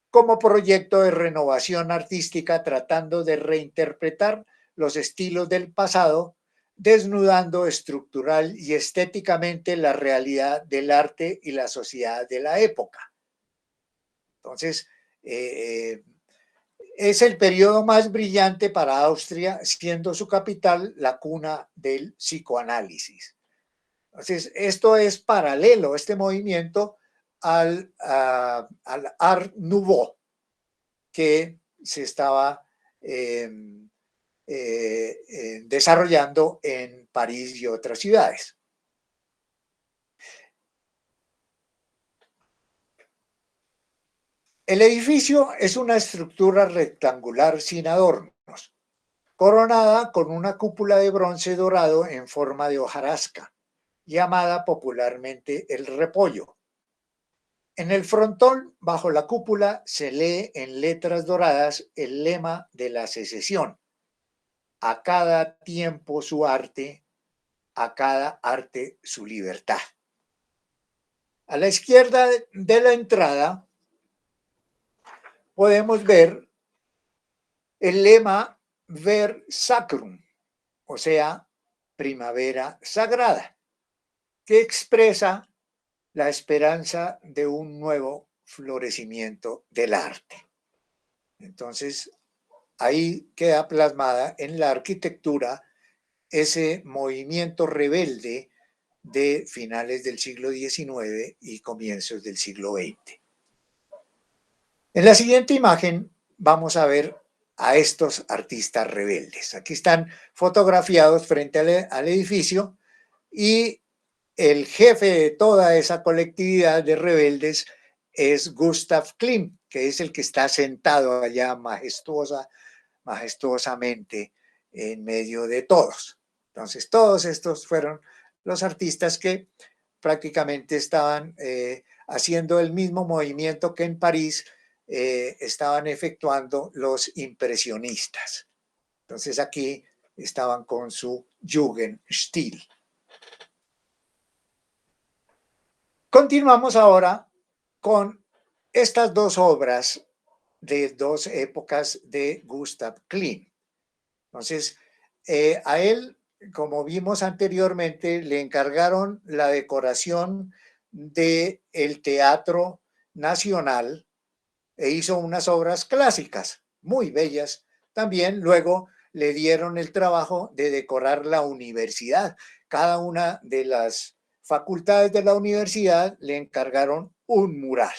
como proyecto de renovación artística tratando de reinterpretar los estilos del pasado, desnudando estructural y estéticamente la realidad del arte y la sociedad de la época. Entonces, eh, es el periodo más brillante para Austria, siendo su capital la cuna del psicoanálisis. Entonces, esto es paralelo, este movimiento, al Art Nouveau, que se estaba desarrollando en París y otras ciudades. El edificio es una estructura rectangular sin adornos, coronada con una cúpula de bronce dorado en forma de hojarasca, llamada popularmente el repollo. En el frontón, bajo la cúpula, se lee en letras doradas el lema de la secesión: a cada tiempo su arte, a cada arte su libertad. A la izquierda de la entrada podemos ver el lema Ver Sacrum, o sea, primavera sagrada, que expresa la esperanza de un nuevo florecimiento del arte. Entonces, ahí queda plasmada en la arquitectura ese movimiento rebelde de finales del siglo XIX y comienzos del siglo XX. En la siguiente imagen vamos a ver a estos artistas rebeldes. Aquí están fotografiados frente al edificio y el jefe de toda esa colectividad de rebeldes es Gustav Klimt, que es el que está sentado allá majestuosamente en medio de todos. Entonces, todos estos fueron los artistas que prácticamente estaban haciendo el mismo movimiento que en París estaban efectuando los impresionistas. Entonces, aquí estaban con su Jugendstil. Continuamos ahora con estas dos obras de dos épocas de Gustav Klimt. Entonces, a él, como vimos anteriormente, le encargaron la decoración del Teatro Nacional e hizo unas obras clásicas muy bellas. También luego le dieron el trabajo de decorar la universidad. Cada una de las facultades de la universidad le encargaron un mural.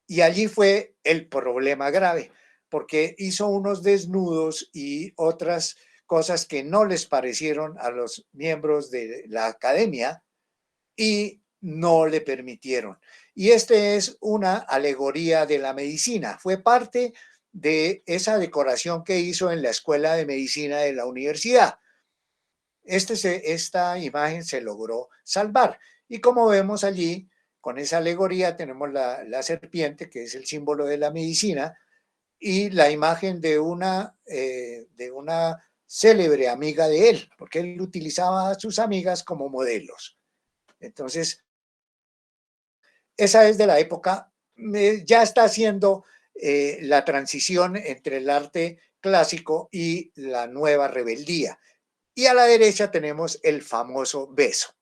Y allí fue el problema grave, porque hizo unos desnudos y otras cosas que no les parecieron a los miembros de la academia y no le permitieron. Y este es una alegoría de la medicina. Fue parte de esa decoración que hizo en la Escuela de Medicina de la universidad. Esta imagen se logró salvar. Y como vemos allí, con esa alegoría tenemos la serpiente, que es el símbolo de la medicina, y la imagen de una célebre amiga de él, porque él utilizaba a sus amigas como modelos. Entonces, esa es de la época, ya está haciendo la transición entre el arte clásico y la nueva rebeldía. Y a la derecha tenemos el famoso beso.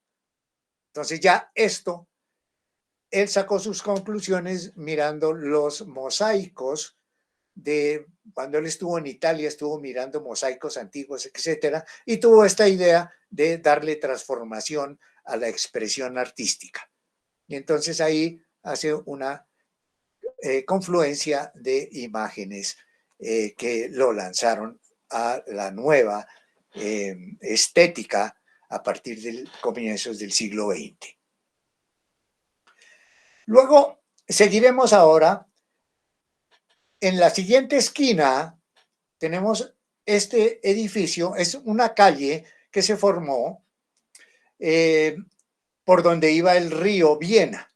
Entonces ya esto, él sacó sus conclusiones mirando los mosaicos de cuando él estuvo en Italia, estuvo mirando mosaicos antiguos, etcétera, y tuvo esta idea de darle transformación a la expresión artística. Y entonces ahí hace una confluencia de imágenes que lo lanzaron a la nueva estética a partir de comienzos del siglo XX. Luego seguiremos ahora. En la siguiente esquina tenemos este edificio, es una calle que se formó por donde iba el río Viena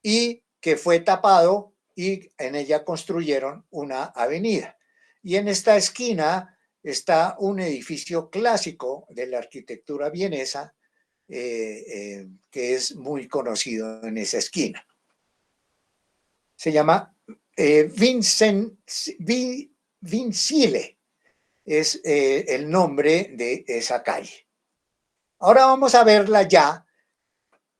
y que fue tapado y en ella construyeron una avenida. Y en esta esquina está un edificio clásico de la arquitectura vienesa que es muy conocido en esa esquina. Se llama Vincile, es el nombre de esa calle. Ahora vamos a verla ya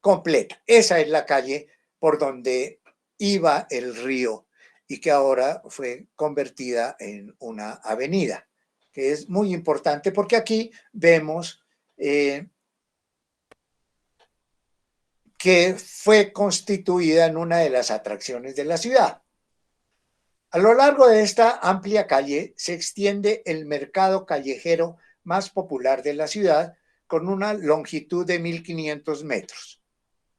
completa. Esa es la calle por donde iba el río y que ahora fue convertida en una avenida, que es muy importante porque aquí vemos que fue constituida en una de las atracciones de la ciudad. A lo largo de esta amplia calle se extiende el mercado callejero más popular de la ciudad con una longitud de 1.500 metros.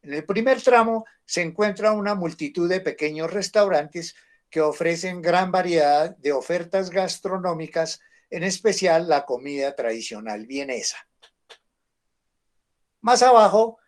En el primer tramo se encuentra una multitud de pequeños restaurantes que ofrecen gran variedad de ofertas gastronómicas, en especial la comida tradicional vienesa. Más abajo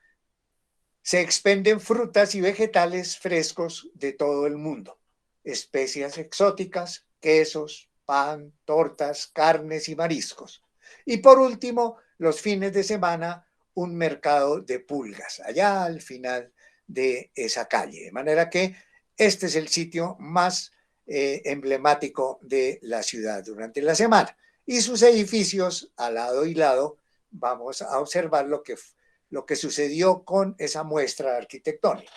se expenden frutas y vegetales frescos de todo el mundo, especias exóticas, quesos, pan, tortas, carnes y mariscos. Y por último, los fines de semana, un mercado de pulgas, allá al final de esa calle. De manera que este es el sitio más emblemático de la ciudad durante la semana. Y sus edificios, al lado y lado, vamos a observar lo que sucedió con esa muestra arquitectónica.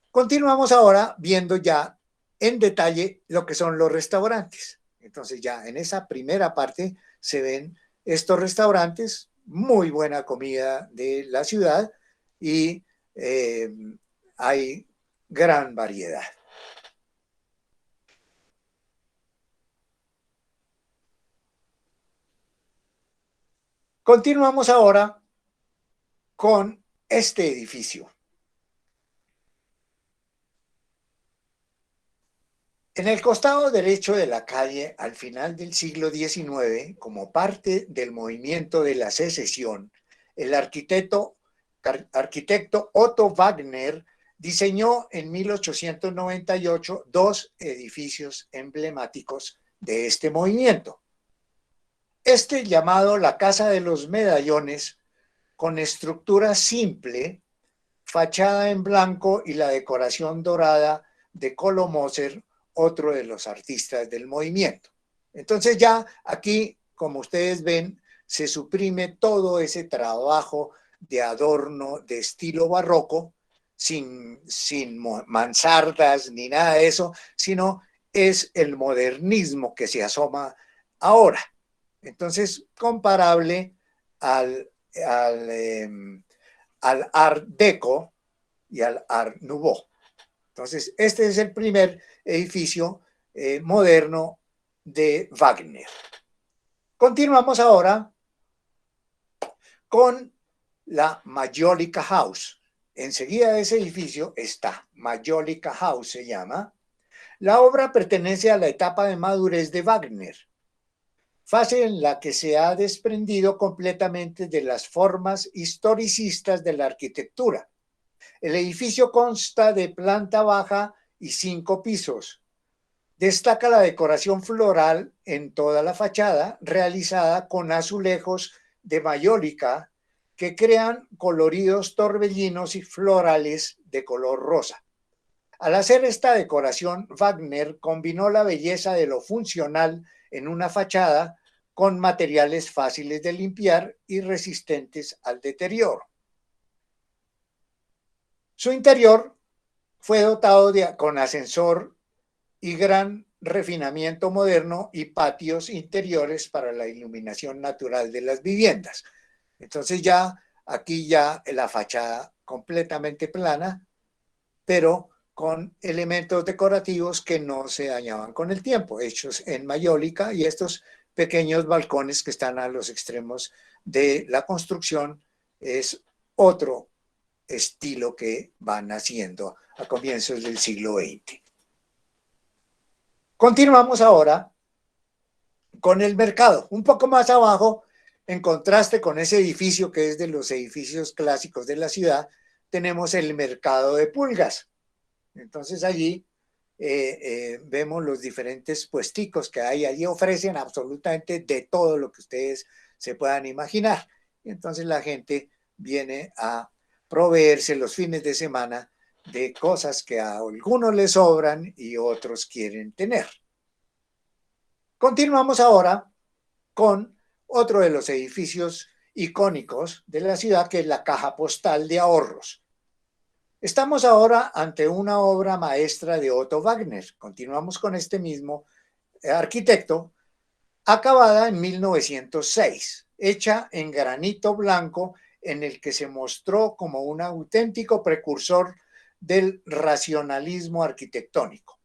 Continuamos ahora viendo ya en detalle lo que son los restaurantes. Entonces ya en esa primera parte se ven estos restaurantes, muy buena comida de la ciudad y hay gran variedad. Continuamos ahora con este edificio. En el costado derecho de la calle, al final del siglo XIX, como parte del movimiento de la secesión, el arquitecto Otto Wagner diseñó en 1898 dos edificios emblemáticos de este movimiento. Este, llamado la Casa de los Medallones, con estructura simple, fachada en blanco y la decoración dorada de Colo Moser, otro de los artistas del movimiento. Entonces ya aquí, como ustedes ven, se suprime todo ese trabajo de adorno de estilo barroco, sin mansardas ni nada de eso, sino es el modernismo que se asoma ahora. Entonces, comparable al, al Art Deco y al Art Nouveau. Entonces, este es el primer edificio moderno de Wagner. Continuamos ahora con la Majolica House. Enseguida de ese edificio está Majolica House, se llama. La obra pertenece a la etapa de madurez de Wagner, fase en la que se ha desprendido completamente de las formas historicistas de la arquitectura. El edificio consta de planta baja y 5 pisos. Destaca la decoración floral en toda la fachada, realizada con azulejos de mayólica que crean coloridos torbellinos y florales de color rosa. Al hacer esta decoración, Wagner combinó la belleza de lo funcional en una fachada con materiales fáciles de limpiar y resistentes al deterioro. Su interior fue dotado con ascensor y gran refinamiento moderno y patios interiores para la iluminación natural de las viviendas. Entonces ya aquí ya la fachada completamente plana, pero con elementos decorativos que no se dañaban con el tiempo, hechos en mayólica, y estos pequeños balcones que están a los extremos de la construcción es otro estilo que van haciendo a comienzos del siglo XX. Continuamos ahora con el mercado, un poco más abajo, en contraste con ese edificio que es de los edificios clásicos de la ciudad, tenemos el mercado de pulgas. Entonces allí vemos los diferentes puesticos que hay. Allí ofrecen absolutamente de todo lo que ustedes se puedan imaginar. Y entonces la gente viene a proveerse los fines de semana de cosas que a algunos les sobran y otros quieren tener. Continuamos ahora con otro de los edificios icónicos de la ciudad, que es la Caja Postal de Ahorros. Estamos ahora ante una obra maestra de Otto Wagner. Continuamos con este mismo arquitecto, acabada en 1906, hecha en granito blanco, en el que se mostró como un auténtico precursor del racionalismo arquitectónico.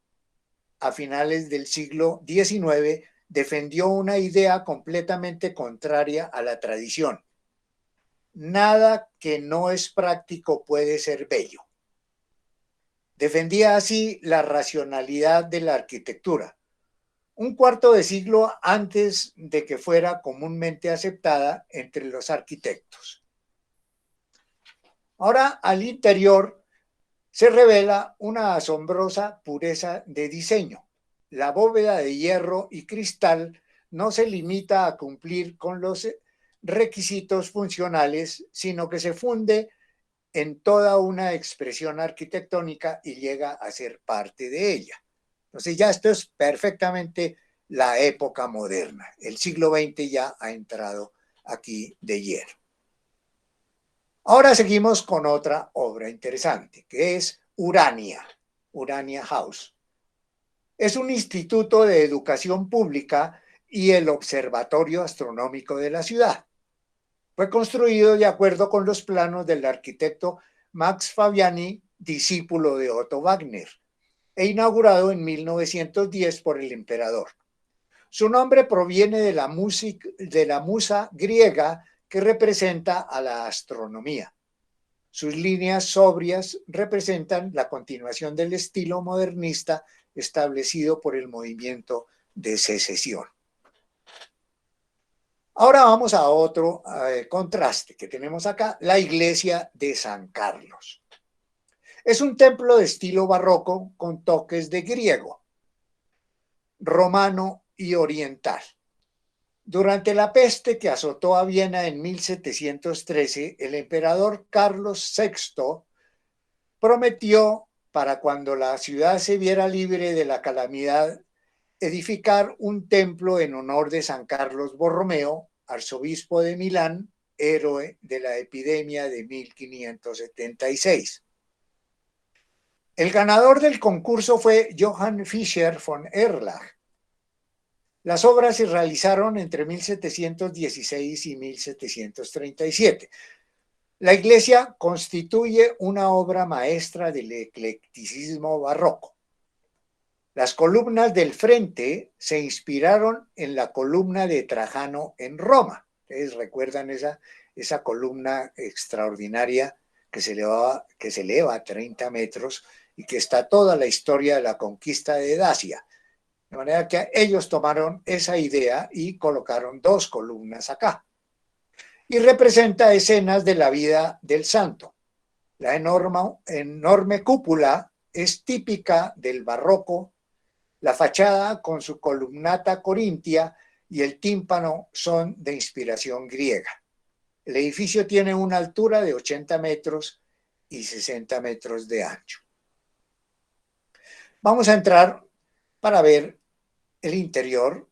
A finales del siglo XIX defendió una idea completamente contraria a la tradición. Nada que no es práctico puede ser bello. Defendía así la racionalidad de la arquitectura, un cuarto de siglo antes de que fuera comúnmente aceptada entre los arquitectos. Ahora, al interior se revela una asombrosa pureza de diseño. La bóveda de hierro y cristal no se limita a cumplir con los requisitos funcionales, sino que se funde en toda una expresión arquitectónica y llega a ser parte de ella. Entonces ya esto es perfectamente la época moderna. El siglo XX ya ha entrado aquí de lleno. Ahora seguimos con otra obra interesante, que es Urania, Urania House. Es un instituto de educación pública y el observatorio astronómico de la ciudad. Fue construido de acuerdo con los planos del arquitecto Max Fabiani, discípulo de Otto Wagner, e inaugurado en 1910 por el emperador. Su nombre proviene de la musa griega que representa a la astronomía. Sus líneas sobrias representan la continuación del estilo modernista establecido por el movimiento de secesión. Ahora vamos a otro contraste que tenemos acá, la iglesia de San Carlos. Es un templo de estilo barroco con toques de griego, romano y oriental. Durante la peste que azotó a Viena en 1713, el emperador Carlos VI prometió, para cuando la ciudad se viera libre de la calamidad, edificar un templo en honor de San Carlos Borromeo, arzobispo de Milán, héroe de la epidemia de 1576. El ganador del concurso fue Johann Fischer von Erlach. Las obras se realizaron entre 1716 y 1737. La iglesia constituye una obra maestra del eclecticismo barroco. Las columnas del frente se inspiraron en la columna de Trajano en Roma. ¿Ustedes recuerdan esa columna extraordinaria que se eleva a 30 metros y que está toda la historia de la conquista de Dacia? De manera que ellos tomaron esa idea y colocaron dos columnas acá. Y representa escenas de la vida del santo. La enorme cúpula es típica del barroco. La fachada con su columnata corintia y el tímpano son de inspiración griega. El edificio tiene una altura de 80 metros y 60 metros de ancho. Vamos a entrar para ver el interior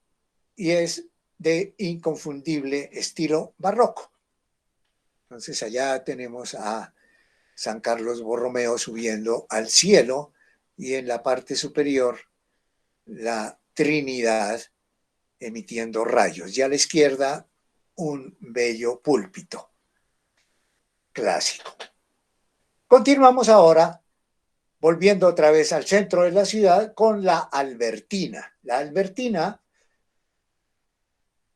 y es de inconfundible estilo barroco. Entonces allá tenemos a San Carlos Borromeo subiendo al cielo y en la parte superior la Trinidad emitiendo rayos y a la izquierda un bello púlpito clásico. Continuamos ahora volviendo otra vez al centro de la ciudad con la Albertina. La Albertina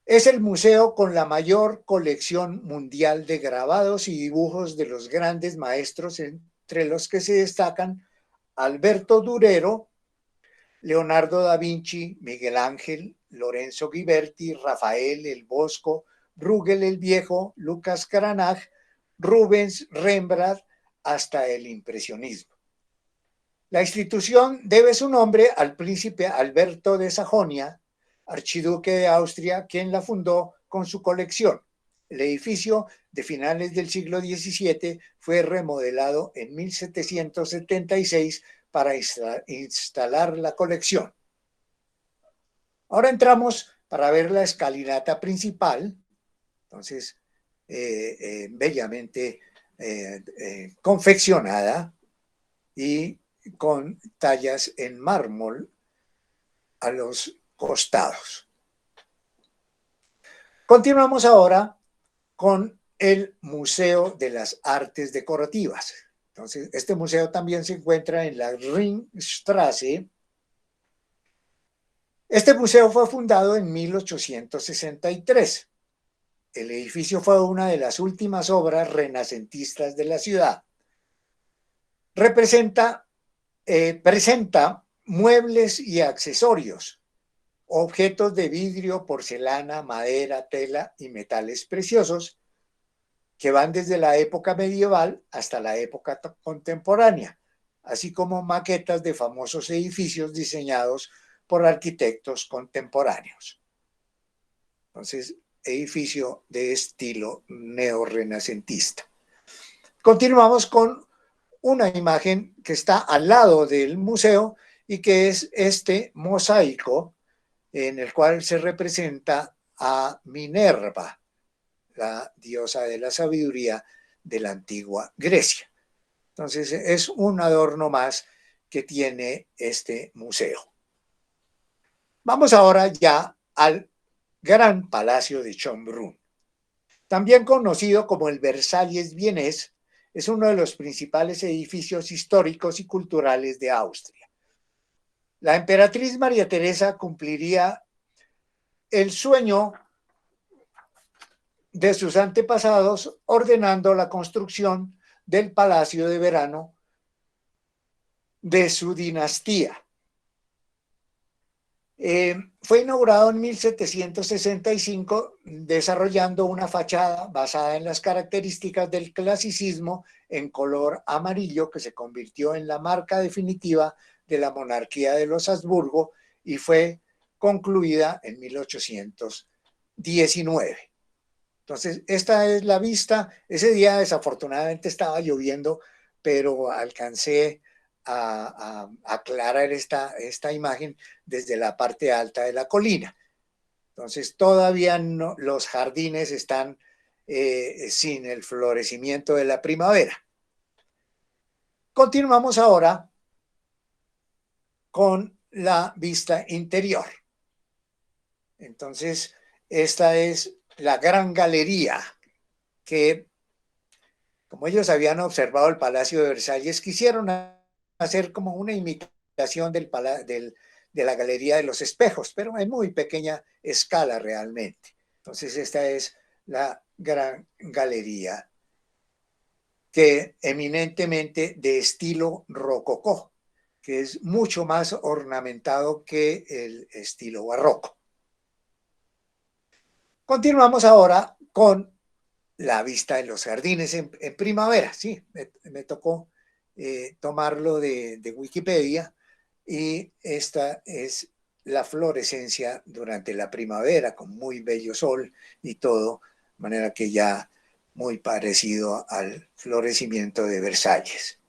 es el museo con la mayor colección mundial de grabados y dibujos de los grandes maestros, entre los que se destacan Alberto Durero, Leonardo da Vinci, Miguel Ángel, Lorenzo Ghiberti, Rafael el Bosco, Bruegel el Viejo, Lucas Cranach, Rubens, Rembrandt, hasta el impresionismo. La institución debe su nombre al príncipe Alberto de Sajonia, archiduque de Austria, quien la fundó con su colección. El edificio de finales del siglo XVII fue remodelado en 1776 para instalar la colección. Ahora entramos para ver la escalinata principal, entonces bellamente confeccionada y con tallas en mármol a los costados. Continuamos ahora con el Museo de las Artes Decorativas. Entonces, este museo también se encuentra en la Ringstraße. Este museo fue fundado en 1863. El edificio fue una de las últimas obras renacentistas de la ciudad. Presenta muebles y accesorios, objetos de vidrio, porcelana, madera, tela y metales preciosos que van desde la época medieval hasta la época contemporánea, así como maquetas de famosos edificios diseñados por arquitectos contemporáneos. Entonces, edificio de estilo neorrenacentista. Continuamos con una imagen que está al lado del museo y que es este mosaico en el cual se representa a Minerva, la diosa de la sabiduría de la antigua Grecia. Entonces es un adorno más que tiene este museo. Vamos ahora ya al Gran Palacio de Schönbrunn. También conocido como el Versalles vienés, es uno de los principales edificios históricos y culturales de Austria. La emperatriz María Teresa cumpliría el sueño de sus antepasados ordenando la construcción del Palacio de Verano de su dinastía. Fue inaugurado en 1765 desarrollando una fachada basada en las características del clasicismo en color amarillo que se convirtió en la marca definitiva de la monarquía de los Habsburgo y fue concluida en 1819. Entonces, esta es la vista. Ese día desafortunadamente estaba lloviendo, pero alcancé a aclarar esta imagen desde la parte alta de la colina. Entonces todavía no, los jardines están sin el florecimiento de la primavera. Continuamos ahora con la vista interior. Entonces, esta es la gran galería que, como ellos habían observado el Palacio de Versalles, quisieron hacer como una imitación de la Galería de los Espejos, pero en muy pequeña escala realmente. Entonces, esta es la gran galería, que eminentemente de estilo rococó, que es mucho más ornamentado que el estilo barroco. Continuamos ahora con la vista de los jardines en primavera. Sí, me tocó tomarlo de Wikipedia, y esta es la florescencia durante la primavera con muy bello sol y todo, de manera que ya muy parecido al florecimiento de Versalles.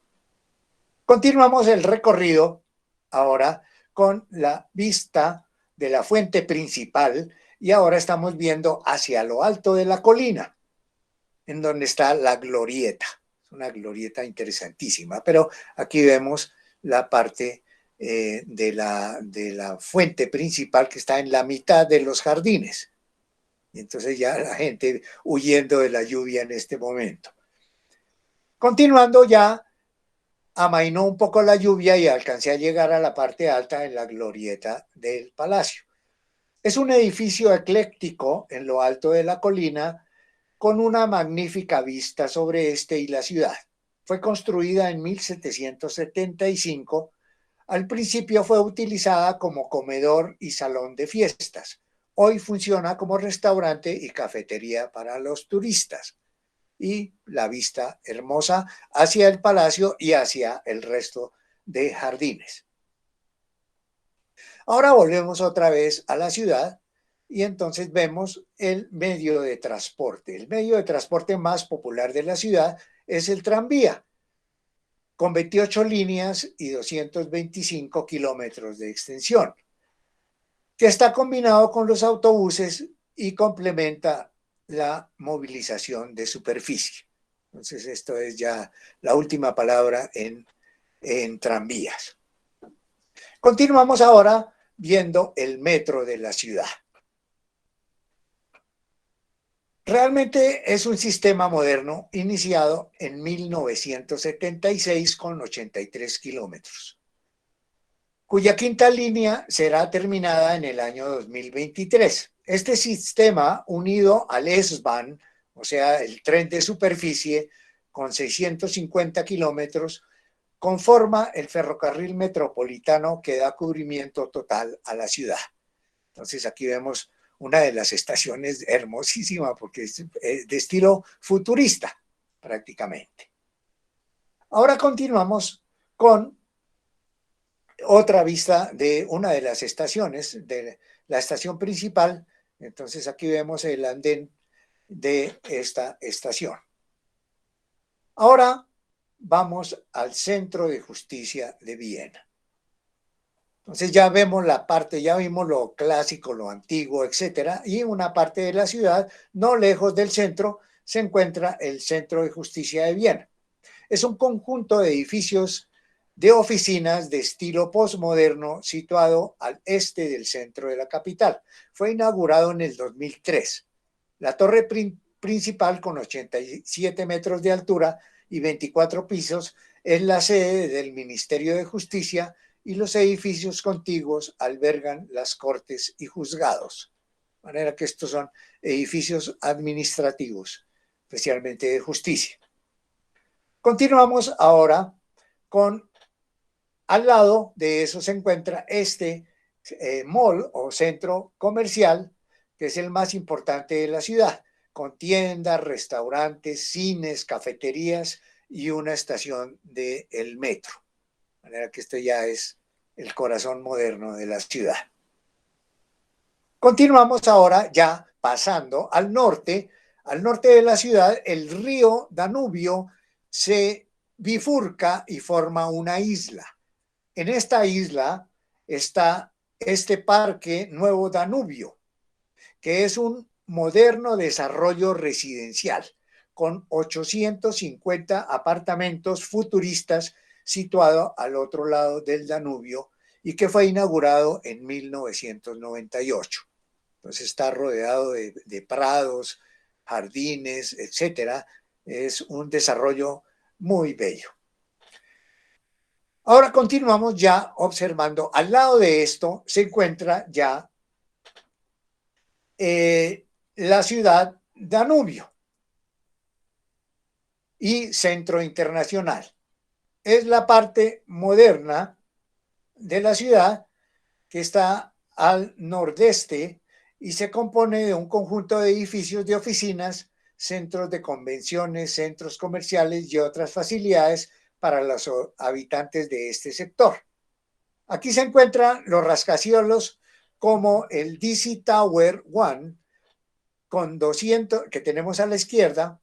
Continuamos el recorrido ahora con la vista de la fuente principal, y ahora estamos viendo hacia lo alto de la colina, en donde está la glorieta. Es una glorieta interesantísima, pero aquí vemos la parte de la fuente principal, que está en la mitad de los jardines. Y entonces ya la gente huyendo de la lluvia en este momento. Continuando, ya amainó un poco la lluvia y alcancé a llegar a la parte alta en la glorieta del palacio. Es un edificio ecléctico en lo alto de la colina, con una magnífica vista sobre este y la ciudad. Fue construida en 1775. Al principio fue utilizada como comedor y salón de fiestas. Hoy funciona como restaurante y cafetería para los turistas. Y la vista hermosa hacia el palacio y hacia el resto de jardines. Ahora volvemos otra vez a la ciudad, y entonces vemos el medio de transporte. El medio de transporte más popular de la ciudad es el tranvía, con 28 líneas y 225 kilómetros de extensión, que está combinado con los autobuses y complementa la movilización de superficie. Entonces, esto es ya la última palabra en tranvías. Continuamos ahora viendo el metro de la ciudad. Realmente es un sistema moderno iniciado en 1976 con 83 kilómetros, cuya quinta línea será terminada en el año 2023. Este sistema, unido al S-Bahn, o sea, el tren de superficie, con 650 kilómetros, conforma el ferrocarril metropolitano que da cubrimiento total a la ciudad. Entonces aquí vemos una de las estaciones hermosísima, porque es de estilo futurista prácticamente. Ahora continuamos con otra vista de una de las estaciones, de la estación principal. Entonces aquí vemos el andén de esta estación. Ahora vamos al Centro de Justicia de Viena. Entonces ya vemos la parte, ya vimos lo clásico, lo antiguo, etcétera, y una parte de la ciudad, no lejos del centro, se encuentra el Centro de Justicia de Viena. Es un conjunto de edificios de oficinas de estilo postmoderno situado al este del centro de la capital. Fue inaugurado en el 2003. La torre principal, con 87 metros de altura y 24 pisos, es la sede del Ministerio de Justicia, y los edificios contiguos albergan las cortes y juzgados. De manera que estos son edificios administrativos, especialmente de justicia. Continuamos ahora con, al lado de eso se encuentra este mall o centro comercial, que es el más importante de la ciudad, con tiendas, restaurantes, cines, cafeterías y una estación del metro. De manera que esto ya es el corazón moderno de la ciudad. Continuamos ahora ya pasando al norte de la ciudad. El río Danubio se bifurca y forma una isla. En esta isla está este Parque Nuevo Danubio, que es un moderno desarrollo residencial con 850 apartamentos futuristas situado al otro lado del Danubio y que fue inaugurado en 1998. Entonces está rodeado de prados, jardines, etcétera. Es un desarrollo muy bello. Ahora continuamos ya observando. Al lado de esto se encuentra ya la ciudad Danubio y Centro Internacional. Es la parte moderna de la ciudad que está al nordeste y se compone de un conjunto de edificios de oficinas, centros de convenciones, centros comerciales y otras facilidades para los habitantes de este sector. Aquí se encuentran los rascacielos como el DC Tower One, con 200, que tenemos a la izquierda,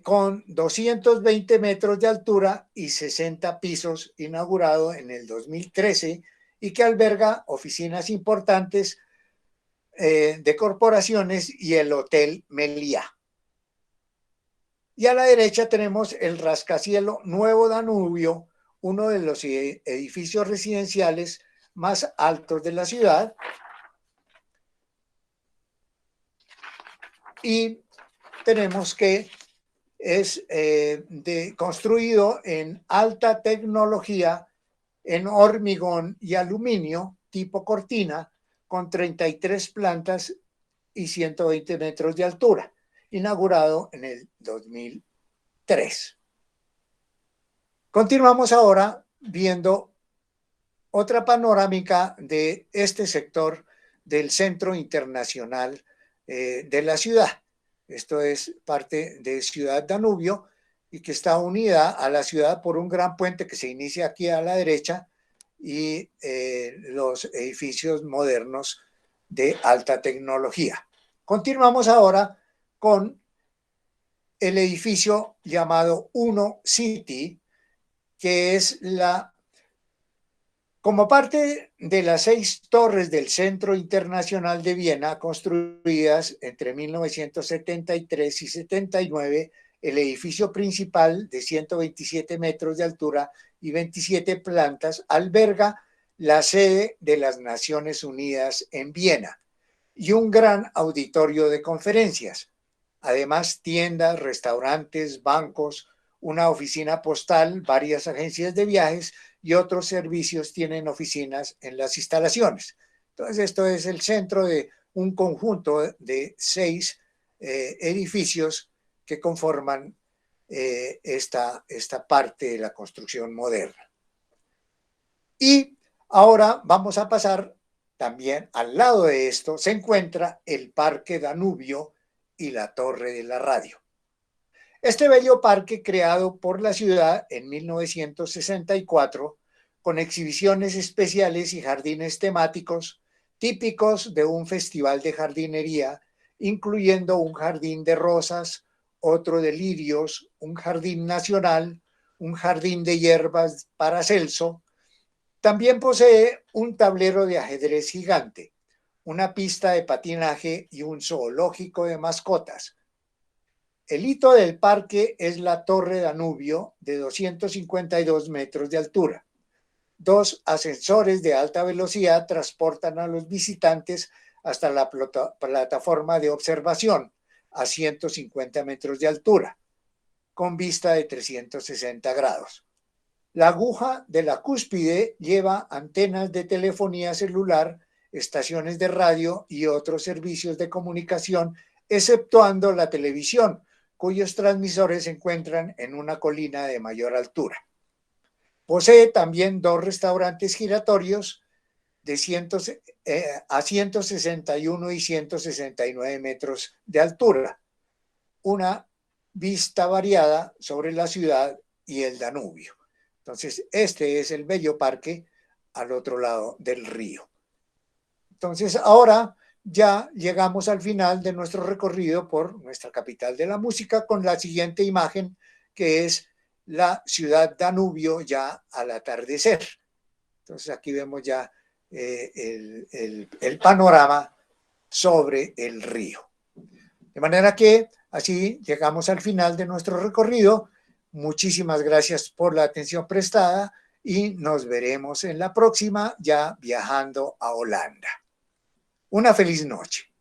con 220 metros de altura y 60 pisos, inaugurado en el 2013 y que alberga oficinas importantes de corporaciones y el Hotel Meliá. Y a la derecha tenemos el rascacielos Nuevo Danubio, uno de los edificios residenciales más altos de la ciudad. Y tenemos que es construido en alta tecnología, en hormigón y aluminio tipo cortina, con 33 plantas y 120 metros de altura, inaugurado en el 2003. Continuamos ahora viendo otra panorámica de este sector del Centro Internacional de la ciudad. Esto es parte de Ciudad Danubio y que está unida a la ciudad por un gran puente que se inicia aquí a la derecha y los edificios modernos de alta tecnología. Continuamos ahora con el edificio llamado Uno City, que es como parte de las 6 torres del Centro Internacional de Viena, construidas entre 1973 y 79, el edificio principal de 127 metros de altura y 27 plantas alberga la sede de las Naciones Unidas en Viena y un gran auditorio de conferencias. Además, tiendas, restaurantes, bancos, una oficina postal, varias agencias de viajes y otros servicios tienen oficinas en las instalaciones. Entonces, esto es el centro de un conjunto de 6 edificios que conforman esta parte de la construcción moderna. Y ahora vamos a pasar también al lado de esto, se encuentra el Parque Danubio y la Torre de la Radio. Este bello parque, creado por la ciudad en 1964, con exhibiciones especiales y jardines temáticos típicos de un festival de jardinería, incluyendo un jardín de rosas, otro de lirios, un jardín nacional, un jardín de hierbas Paracelso. También posee un tablero de ajedrez gigante, una pista de patinaje y un zoológico de mascotas. El hito del parque es la Torre Danubio, de 252 metros de altura. 2 ascensores de alta velocidad transportan a los visitantes hasta la plataforma de observación a 150 metros de altura, con vista de 360 grados. La aguja de la cúspide lleva antenas de telefonía celular, estaciones de radio y otros servicios de comunicación, exceptuando la televisión, cuyos transmisores se encuentran en una colina de mayor altura. Posee también 2 restaurantes giratorios de 161 y 169 metros de altura, una vista variada sobre la ciudad y el Danubio. Entonces, este es el bello parque al otro lado del río. Entonces, ahora ya llegamos al final de nuestro recorrido por nuestra capital de la música con la siguiente imagen, que es la ciudad Danubio ya al atardecer. Entonces aquí vemos ya el panorama sobre el río. De manera que así llegamos al final de nuestro recorrido. Muchísimas gracias por la atención prestada y nos veremos en la próxima ya viajando a Holanda. Una feliz noche.